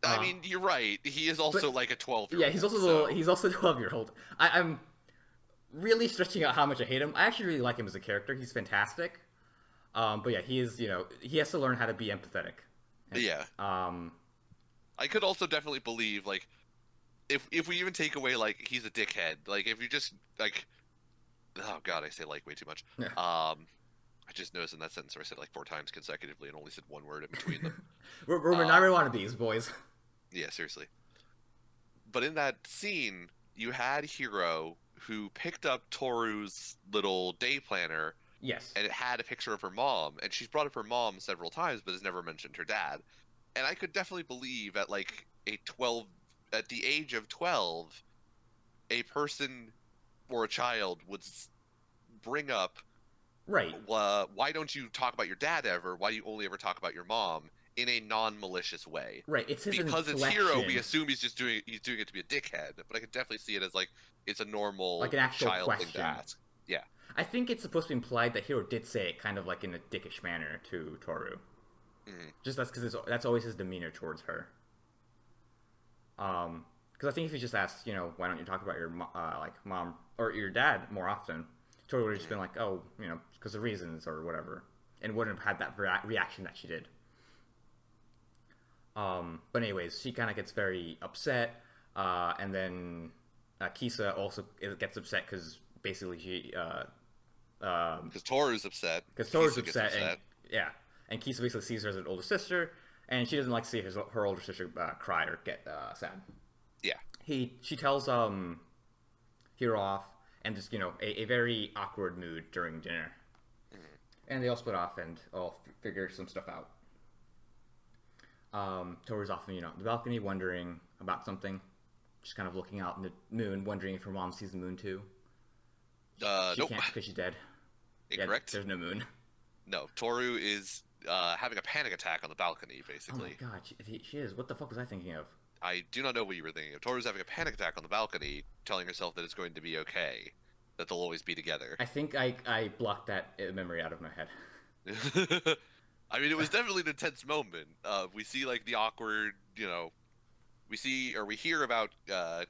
I mean, you're right. He is also like a 12-year-old. Yeah, he's also he's also a 12-year-old. I'm really stretching out how much I hate him. I actually really like him as a character. He's fantastic. But yeah, he is, he has to learn how to be empathetic. Yeah. I could also definitely believe like if we even take away like he's a dickhead, like if you just like oh god, I say like way too much. Yeah. I just noticed in that sentence where I said like 4 times consecutively and only said one word in between them. we're not wannabes, boys. Yeah, seriously. But in that scene, you had Hiro who picked up Toru's little day planner Yes. and it had a picture of her mom, and she's brought up her mom several times but has never mentioned her dad. And I could definitely believe at like at the age of 12, a person or a child would bring up, Right. why don't you talk about your dad ever? Why do you only ever talk about your mom? In a non-malicious way. Right. It's his Because it's inflection. Hiro, we assume he's doing it to be a dickhead. But I could definitely see it as like it's a normal Like an actual child thing question. to ask. Yeah. I think it's supposed to be implied that Hiro did say it kind of like in a dickish manner to Toru. Mhm. Just that's because that's always his demeanor towards her. Because I think if you just asked, why don't you talk about your like mom or your dad more often, Tori would have just been like, oh, because of reasons or whatever, and wouldn't have had that reaction that she did. But anyways, she kind of gets very upset, and then Kisa also gets upset because basically she Because Toru's upset. because Toru's Kisa gets upset, and yeah, and Kisa basically sees her as an older sister, and she doesn't like to see her older sister cry or get sad. Yeah. She tells Hiro off, and just a very awkward mood during dinner, and they all split off and all figure some stuff out. Toru's off on the balcony, wondering about something, just kind of looking out in the moon, wondering if her mom sees the moon too. She Nope. can't because she's dead. Incorrect. Yeah, there's no moon. No, Toru is having a panic attack on the balcony, basically. Oh my god, she is. What the fuck was I thinking of? I do not know what you were thinking of. Toru's having a panic attack on the balcony, telling herself that it's going to be okay, that they'll always be together. I think I blocked that memory out of my head. I mean, it was definitely an intense moment. We see like the awkward, we hear about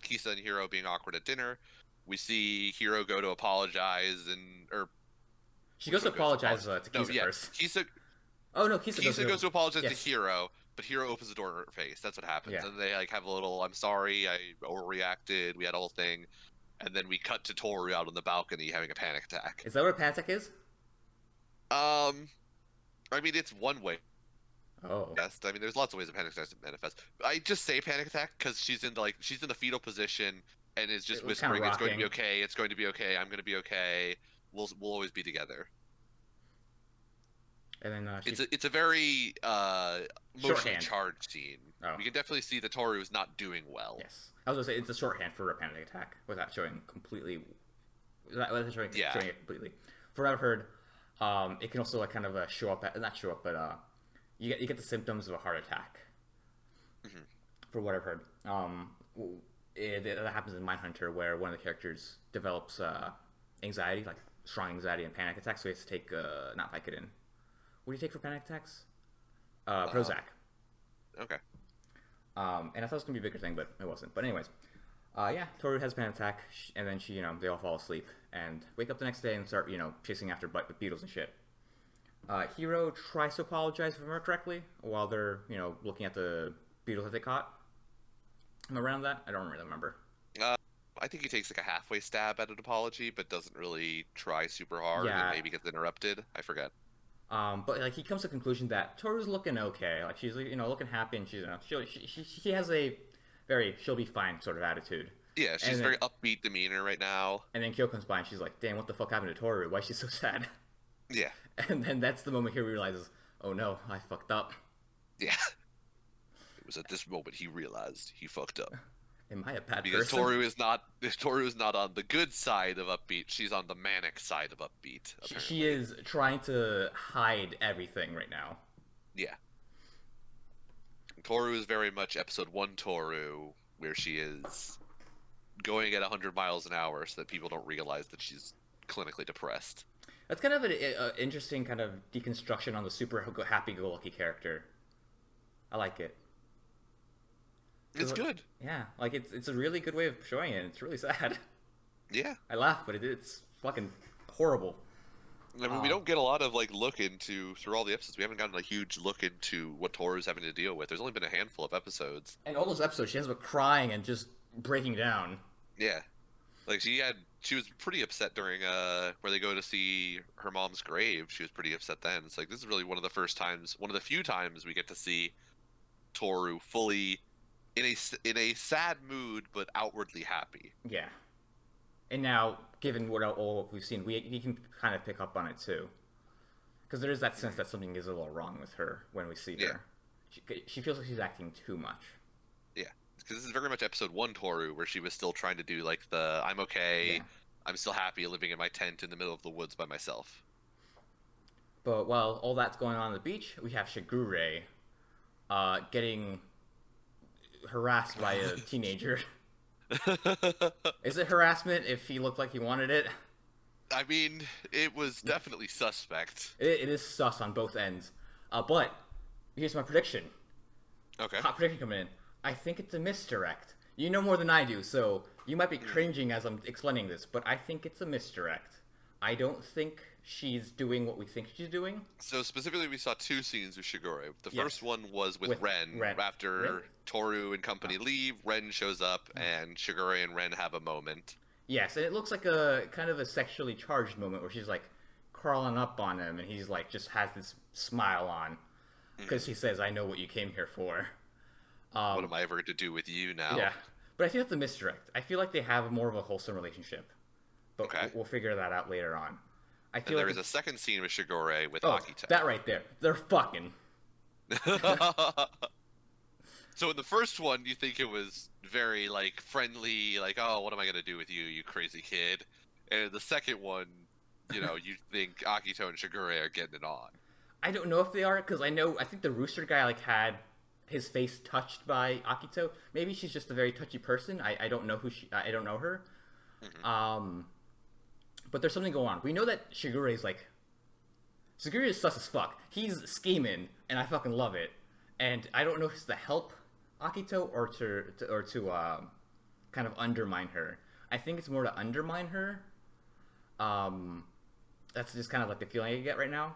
Kisa and Hiro being awkward at dinner. We see Hiro go to apologize or she goes to apologize to no, Kisa yeah, first. Kisa Kisa goes to apologize yes. to Hiro, but Hiro opens the door in her face. That's what happens. Yeah. And they like have a little, I'm sorry, I overreacted. We had a whole thing, and then we cut to Toru out on the balcony having a panic attack. Is that what a panic attack is? I mean, it's one way. Oh. Yes, I mean, there's lots of ways a panic attack to manifest. I just say panic attack because she's in the fetal position and is just whispering, "It's going to be okay. It's going to be okay. I'm going to be okay. We'll always be together." And then it's a very emotionally charged scene. Oh. We can definitely see that Toru is not doing well. Yes, I was gonna say it's a shorthand for a panic attack without showing completely. Without showing it completely. From what I've heard, it can also like kind of show up, not show up, but you get the symptoms of a heart attack. Mm-hmm. For what I've heard, that happens in Mindhunter, where one of the characters develops anxiety, like strong anxiety and panic attacks, so he has to take not Vicodin. What do you take for panic attacks? Prozac. Okay. And I thought it was gonna be a bigger thing, but it wasn't. But anyways, yeah, Toru has a panic attack, and then she, they all fall asleep and wake up the next day and start, chasing after beetles and shit. Hiro tries to apologize, if I remember correctly, while they're, looking at the beetles that they caught. Am I around that? I don't really remember. I think he takes like a halfway stab at an apology, but doesn't really try super hard, Yeah. and maybe gets interrupted. I forget. But like he comes to the conclusion that Toru's looking okay, like she's looking happy, and she's she has a very she'll be fine sort of attitude. Yeah, she's very upbeat demeanor right now. And then Kyo comes by and she's like, "Damn, what the fuck happened to Toru? Why is she so sad?" Yeah. And then that's the moment he realizes, "Oh no, I fucked up." Yeah. It was at this moment he realized he fucked up. Am I a bad because person? Toru is not on the good side of upbeat. She's on the manic side of upbeat. She is trying to hide everything right now. Yeah. Toru is very much episode 1 Toru, where she is going at 100 miles an hour so that people don't realize that she's clinically depressed. That's kind of an interesting kind of deconstruction on the super happy-go-lucky character. I like it. It's good. Yeah, like it's a really good way of showing it. It's really sad. Yeah. I laugh, but it's fucking horrible. I mean, we don't get a lot of look into through all the episodes. We haven't gotten a huge look into what Toru's having to deal with. There's only been a handful of episodes. And all those episodes, she has been crying and just breaking down. Yeah, like she was pretty upset during where they go to see her mom's grave. She was pretty upset then. It's like this is really one of the few times we get to see Toru fully in a sad mood but outwardly happy. Yeah. And now, given what all we've seen, we can kind of pick up on it too, because there is that sense that something is a little wrong with her when we see her. She feels like she's acting too much. Yeah, because this is very much episode 1 Toru, where she was still trying to do like the I'm okay, I'm still happy living in my tent in the middle of the woods by myself. But while all that's going on the beach, we have Shigure getting harassed by a teenager. Is it harassment if he looked like he wanted it? I mean, it was definitely suspect. It is sus on both ends. But here's my prediction. Okay. Hot prediction coming in. I think it's a misdirect. You know more than I do, so you might be cringing as I'm explaining this, but I think it's a misdirect. I don't think she's doing what we think she's doing. So specifically, we saw two scenes with Shigure. The Yes. first one was with With Ren. Ren. After Ren? Toru and company leave, Ren shows up, and Shigure and Ren have a moment. Yes, and it looks like a kind of a sexually charged moment where she's like crawling up on him, and he's like just has this smile on because he says, "I know what you came here for." What am I ever to do with you now? Yeah, but I think that's a misdirect. I feel like they have more of a wholesome relationship, but Okay. we'll figure that out later on. I And feel there like is a second scene with Shigure with oh, Akito. that right there, they're fucking. So in the first one, you think it was very like friendly, like, oh, what am I gonna do with you, you crazy kid? And in the second one, you think Akito and Shigure are getting it on. I don't know if they are because I think the rooster guy like had his face touched by Akito. Maybe she's just a very touchy person. I don't know I don't know her. But there's something going on. We know that Shigure is sus as fuck. He's scheming, and I fucking love it. And I don't know if it's to help Akito or to kind of undermine her. I think it's more to undermine her. That's just kind of like the feeling I get right now.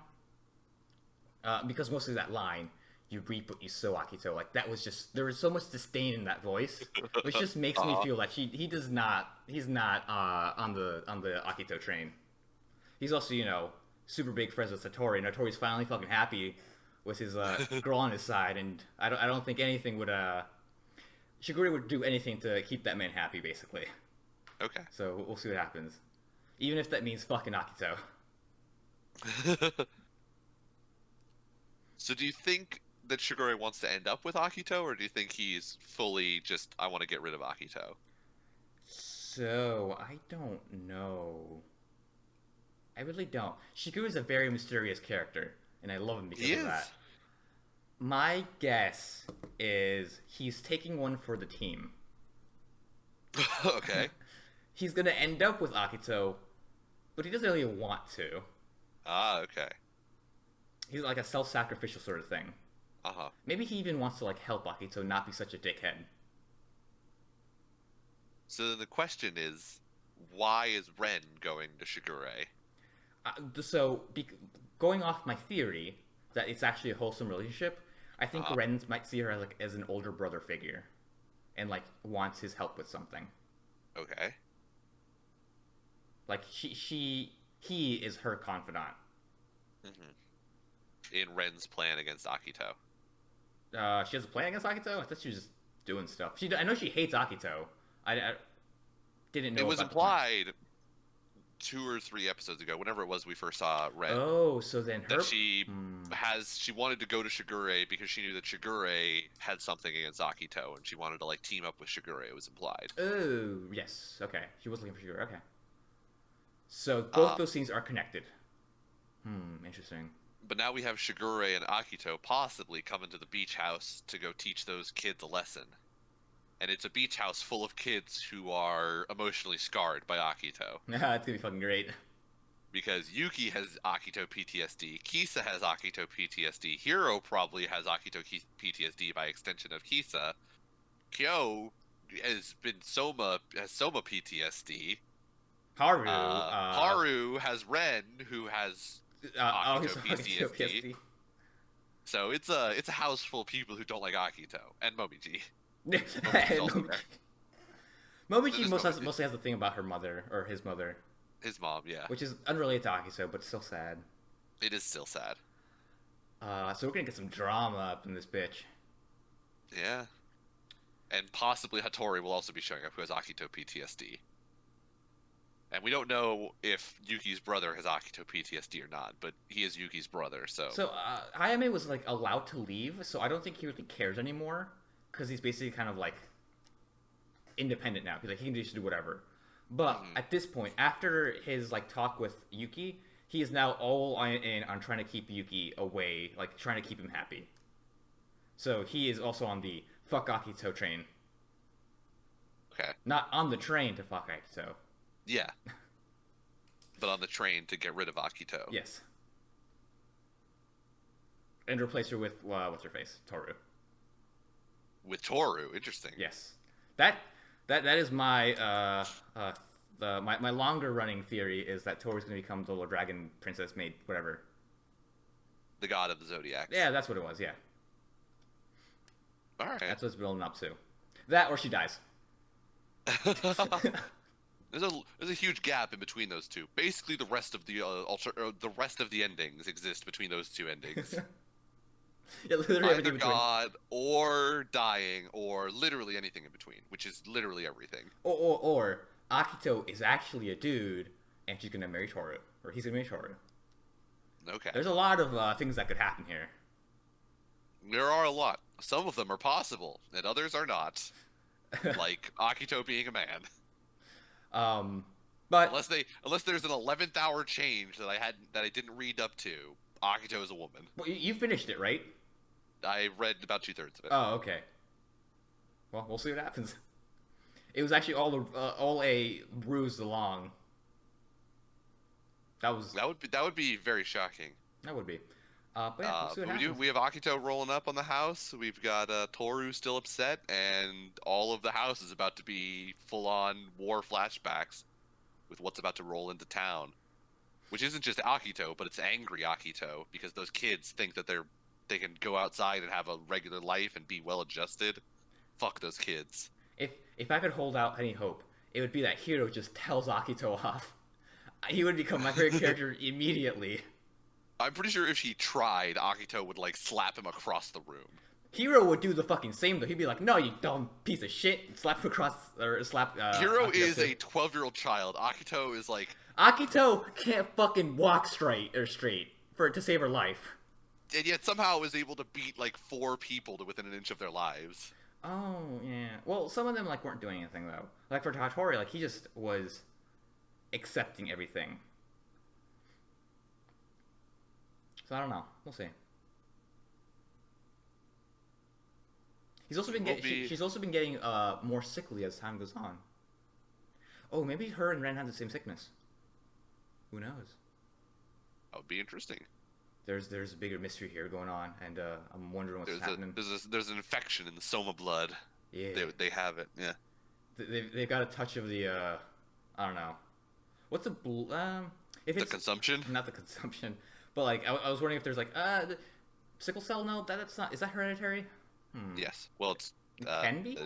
Because mostly that line, "You reap what you sow, Akito," like that was just there was so much disdain in that voice, which just makes me feel like he's not on the Akito train. He's also super big friends with Satori. Notori's finally fucking happy with his girl on his side, and I don't think anything would Shigure would do anything to keep that man happy, basically. Okay. So we'll see what happens, even if that means fucking Akito. So do you think that Shigure wants to end up with Akito, or do you think he's fully just, I want to get rid of Akito? So I don't know. I really don't. Shigure is a very mysterious character, and I love him because He of is. that. My guess is he's taking one for the team. Okay. He's gonna end up with Akito, but he doesn't really want to. Ah, okay. He's like a self-sacrificial sort of thing. Uh-huh. Maybe he even wants to like help Akito not be such a dickhead. So then the question is, why is Ren going to Shigure? Going off my theory that it's actually a wholesome relationship, I think Ren might see her as an older brother figure, and like wants his help with something. Okay. Like he is her confidant. In Ren's plan against Akito. She has a plan against Akito. I thought she was just doing stuff. I know she hates Akito. I didn't know. It was about the plan. implied 2 or 3 episodes ago, whenever it was we first saw Ren, Oh, so then her. that she wanted to go to Shigure because she knew that Shigure had something against Akito, and she wanted to like team up with Shigure. It was implied. Oh, yes. Okay. She was looking for Shigure. Okay. So both those scenes are connected. Interesting. But now we have Shigure and Akito possibly coming to the beach house to go teach those kids a lesson. And it's a beach house full of kids who are emotionally scarred by Akito. Yeah, it's gonna be fucking great. Because Yuki has Akito PTSD, Kisa has Akito PTSD, Hiro probably has Akito PTSD by extension of Kisa, Kyo has Soma PTSD, Haru. Haru has Ren, who has he's Akito Akito PTSD. So it's a house full of people who don't like Akito, and Momiji. Momiji's also there. Momiji There's mostly has the thing about her mother, or his mother, His mom, yeah. which is unrelated to Akito, but still sad. It is still sad. So we're gonna get some drama up in this bitch. Yeah. And possibly Hattori will also be showing up, who has Akito PTSD. And we don't know if Yuki's brother has Akito PTSD or not, but he is Yuki's brother, so... So Ayame was like allowed to leave, so I don't think he really cares anymore, because he's basically kind of like independent now. He's like, he can just do whatever. But at this point, after his like talk with Yuki, he is now all in on trying to keep Yuki away, like trying to keep him happy. So he is also on the fuck Akito train. Okay. Not on the train to fuck Akito. Yeah. But on the train to get rid of Akito. Yes. And replace her with, what's her face? Toru. With Toru, interesting. Yes. That that is my my longer running theory is that Tori's gonna become the little dragon princess maid, whatever. The god of the zodiacs. Yeah, that's what it was. Yeah, All right. that's what's building up to. That or she dies. There's a huge gap in between those two. Basically, the rest of the rest of the endings exist between those two endings. Yeah, literally Either everything between. God or dying or literally anything in between, which is literally everything. Or Akito is actually a dude, and she's gonna marry Toru, or he's gonna marry Toru. Okay. There's a lot of things that could happen here. There are a lot. Some of them are possible, and others are not. Like Akito being a man. But Unless there's an 11th hour change that I didn't read up to, Akito is a woman. well, you finished it, right? I read about 2/3 of it. Oh, okay. Well, we'll see what happens. It was actually all a ruse along. That would be very shocking. That would be. But yeah, we'll see what But happens. we have Akito rolling up on the house. We've got Toru still upset, and all of the house is about to be full-on war flashbacks with what's about to roll into town. Which isn't just Akito, but it's angry Akito because those kids think that they can go outside and have a regular life and be well adjusted. Fuck those kids. If I could hold out any hope, it would be that Hiro just tells Akito off. He would become my favorite character immediately. I'm pretty sure if he tried, Akito would like slap him across the room. Hiro would do the fucking same though. He'd be like, "No, you dumb piece of shit!" Slap him across or slap. Hiro Akito is too. a 12-year-old child. Akito is like, Akito can't fucking walk straight to save her life. and yet somehow is able to beat like 4 people to within an inch of their lives. Oh yeah. Well, some of them like weren't doing anything though. Like for Hattori, like he just was accepting everything. So I don't know. We'll see. He's also been Will getting. be- She's also been getting more sickly as time goes on. Oh, maybe her and Ren have the same sickness. Who knows? That would be interesting. There's a bigger mystery here going on, and I'm wondering what's happening. There's an infection in the Soma blood. Yeah, They have it. Yeah. they've got a touch of the I don't know. What's a if The it's consumption. not the consumption, but like I was wondering if there's like the sickle cell. No, that's not. Is that hereditary? Yes. Well, it's It can be?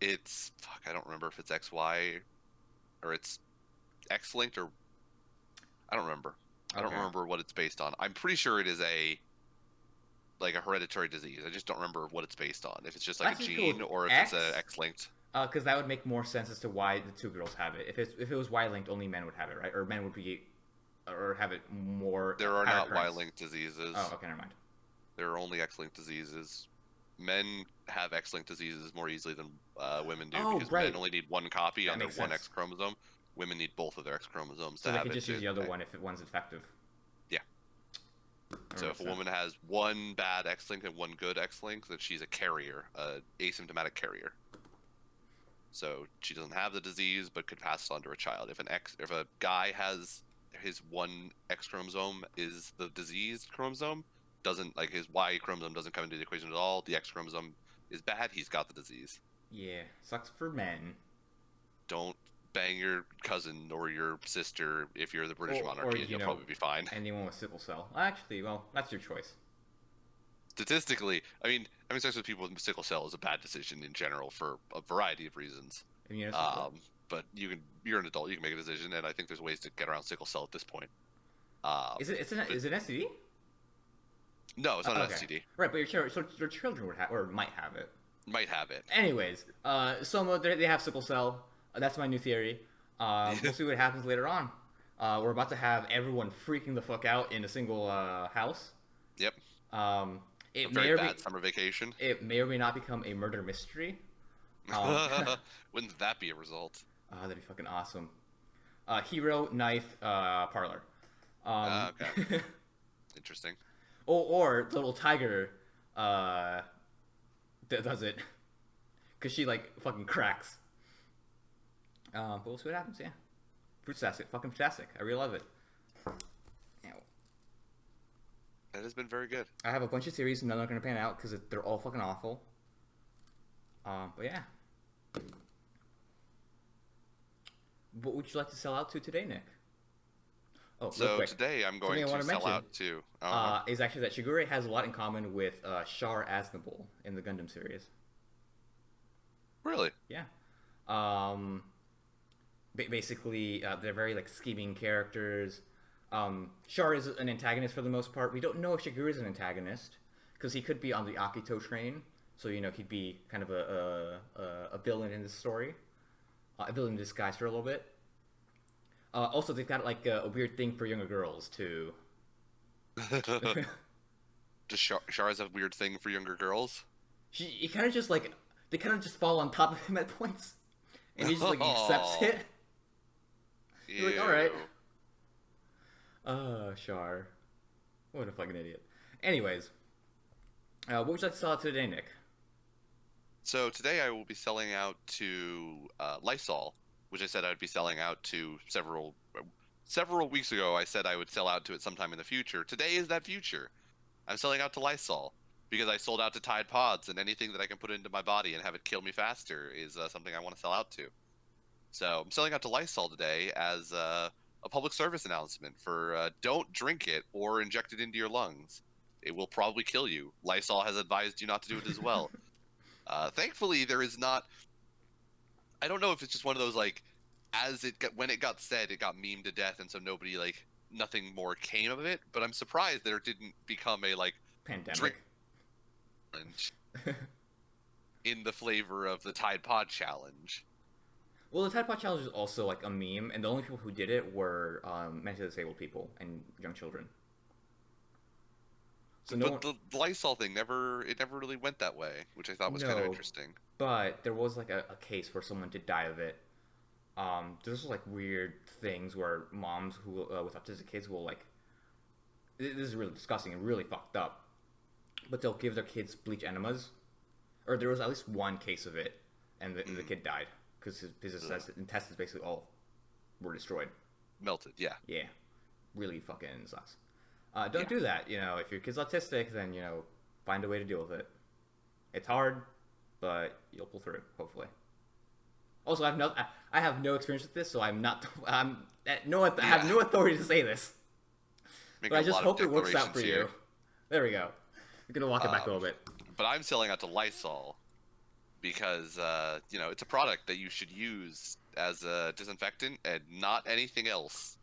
It's fuck. I don't remember if it's XY or it's X-linked or I don't remember. I don't Okay. remember what it's based on. I'm pretty sure it is a hereditary disease. I just don't remember what it's based on. If it's just like That's a cool. gene or if X? it's a X-linked. Because that would make more sense as to why the two girls have it. If it was Y linked, only men would have it, right? Or men would be, or have it more. There are higher not occurrence. Y-linked diseases. Oh, okay, never mind. There are only X-linked diseases. Men have X-linked diseases more easily than women do Oh, because right. men only need one copy That on their makes one sense. X chromosome. Women need both of their X chromosomes So to they have could it. just use to- the other one if one's effective. Yeah. That So makes if a woman has one bad X-link and one good X-link, then she's a carrier, asymptomatic carrier. So she doesn't have the disease, but could pass it on to her child. If a guy has his one X chromosome is the diseased chromosome, doesn't like his Y chromosome doesn't come into the equation at all. The X chromosome is bad. He's got the disease. Yeah, sucks for men. Don't bang your cousin or your sister if you're the British Or, monarchy, and you you'll know, probably be fine. Anyone with sickle cell. Actually, well, that's your choice. Statistically, I mean, having sex with people with sickle cell is a bad decision in general for a variety of reasons. Immunosupport. But you're an adult, you can make a decision, and I think there's ways to get around sickle cell at this point. Is it an STD? No, it's not an Okay. STD. Right, but your children would have or might have it. Might have it. Anyways, Soma, they have sickle cell. That's my new theory. We'll see what happens later on. We're about to have everyone freaking the fuck out in a single house. Yep. It A may very or bad may, summer vacation. it may or may not become a murder mystery. Um, Wouldn't that be a result? that'd be fucking awesome. Hero, knife, parlor. Okay. Interesting. Or the little tiger does it. Because she, like, fucking cracks. But we'll see what happens, yeah. Fruitastic. Fucking fantastic. I really love it. Ow. That has been very good. I have a bunch of series, none are going to pan out because they're all fucking awful. But yeah. What would you like to sell out to today, Nick? Oh, real So quick, today I'm something going I want to to sell mention out to. Uh-huh. is actually that Shigure has a lot in common with Char Aznable in the Gundam series. Really? Yeah. Um, Basically, they're very like scheming characters. Char is an antagonist for the most part. We don't know if Shigure is an antagonist because he could be on the Akito train, so he'd be kind of a villain in this story, a villain in disguise for a little bit. Also, they've got like a weird thing for younger girls too. Does Shar has a weird thing for younger girls? He kind of just like they kind of just fall on top of him at points, and he just like accepts Oh, it. You're like, all right, ew. Char, what a fucking idiot. Anyways, what would you like to sell out today, Nick? So today I will be selling out to Lysol, which I said I would be selling out to several weeks ago. I said I would sell out to it sometime in the future. Today is that future. I'm selling out to Lysol because I sold out to Tide Pods, and anything that I can put into my body and have it kill me faster is something I want to sell out to. So I'm selling out to Lysol today as a public service announcement for don't drink it or inject it into your lungs. It will probably kill you. Lysol has advised you not to do it as well. Thankfully, there is not. I don't know if it's just one of those like, when it got said, it got memed to death, and so nobody like nothing more came of it. But I'm surprised that it didn't become a like drink Pandemic. challenge in the flavor of the Tide Pod challenge. Well, the Tide Pod Challenge is also like a meme, and the only people who did it were mentally disabled people and young children. So no one, But the Lysol thing never really went that way, which I thought was kind of no, interesting. but there was like a case where someone did die of it. There's like weird things where moms who with autistic kids will like this is really disgusting and really fucked up, but they'll give their kids bleach enemas, or there was at least one case of it, and the kid died because his intestines basically all were destroyed. Melted, yeah. Yeah, really fucking sucks. Don't do that. If your kid's autistic, then find a way to deal with it. It's hard, but you'll pull through it, hopefully. Also, I have no experience with this, so I'm not. I have no authority to say this. Making But I a just lot of hope it works out for declarations you. here. There we go. We're gonna walk it back a little bit. But I'm selling out to Lysol because it's a product that you should use as a disinfectant and not anything else.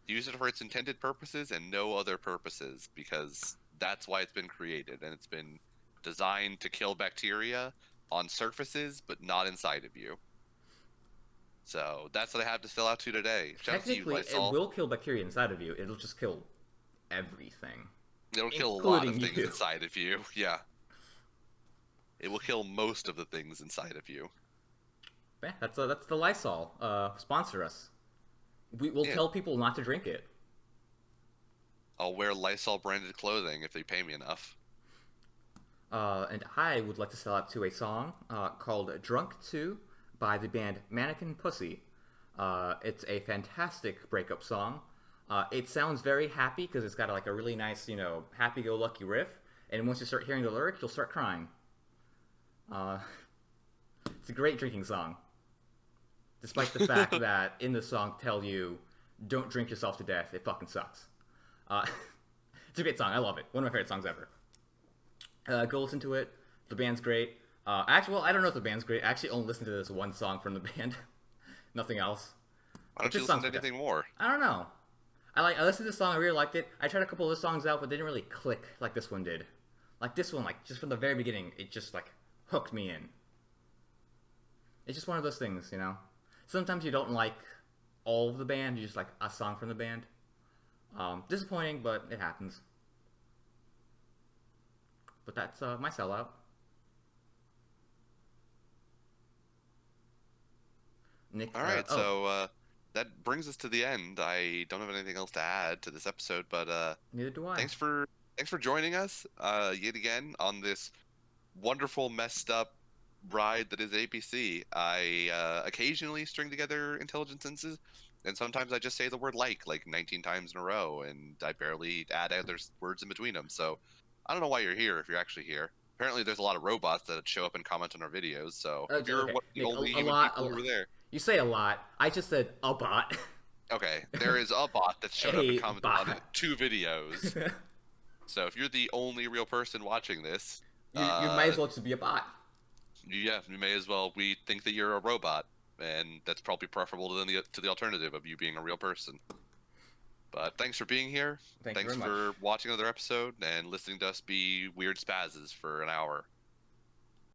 Use it for its intended purposes and no other purposes, because that's why it's been created, and it's been designed to kill bacteria on surfaces but not inside of you. So that's what I have to sell out to today. Shout out to you, Technically, it Lysol. will kill bacteria inside of you. It'll just kill everything, It'll kill a lot of including things you. inside of you. Yeah. It will kill most of the things inside of you. Yeah, that's the Lysol. Sponsor us. We'll Yeah. tell people not to drink it. I'll wear Lysol branded clothing if they pay me enough. And I would like to sell out to a song called "Drunk 2" by the band Mannequin Pussy. It's a fantastic breakup song. It sounds very happy because it's got like a really nice, happy-go-lucky riff. And once you start hearing the lyrics, you'll start crying. It's a great drinking song. Despite the fact that in the song tell you, don't drink yourself to death, it fucking sucks. It's a great song, I love it. One of my favorite songs ever. Go listen to it. The band's great. Actually, well, I don't know if the band's great. I actually only listened to this one song from the band. Nothing else. Why don't you This listen to song's anything more? I don't know. I listened to this song, I really liked it. I tried a couple of the songs out, but they didn't really click like this one did. Like this one, like just from the very beginning, it just like hooked me in. It's just one of those things, Sometimes you don't like all of the band, you just like a song from the band. Disappointing, but it happens. But that's my sellout. Nick. All right, so that brings us to the end. I don't have anything else to add to this episode, but Neither do I. thanks for joining us yet again on this wonderful, messed up ride that is ABC. I occasionally string together intelligent sentences, and sometimes I just say the word like 19 times in a row, and I barely add other words in between them. So I don't know why you're here if you're actually here. apparently there's a lot of robots that show up and comment on our videos. So if you're Okay, one of the Nick, only a human lot. people who are there, You say a lot. I just said a bot. okay, there is a bot that showed up and A commented on bot. 2 videos. So if you're the only real person watching this, You might as well just be a bot. yeah, you may as well. We think that you're a robot, and that's probably preferable to the alternative of you being a real person. But thanks for being here. Thank you Thanks very for much. watching another episode and listening to us be weird spazzes for an hour.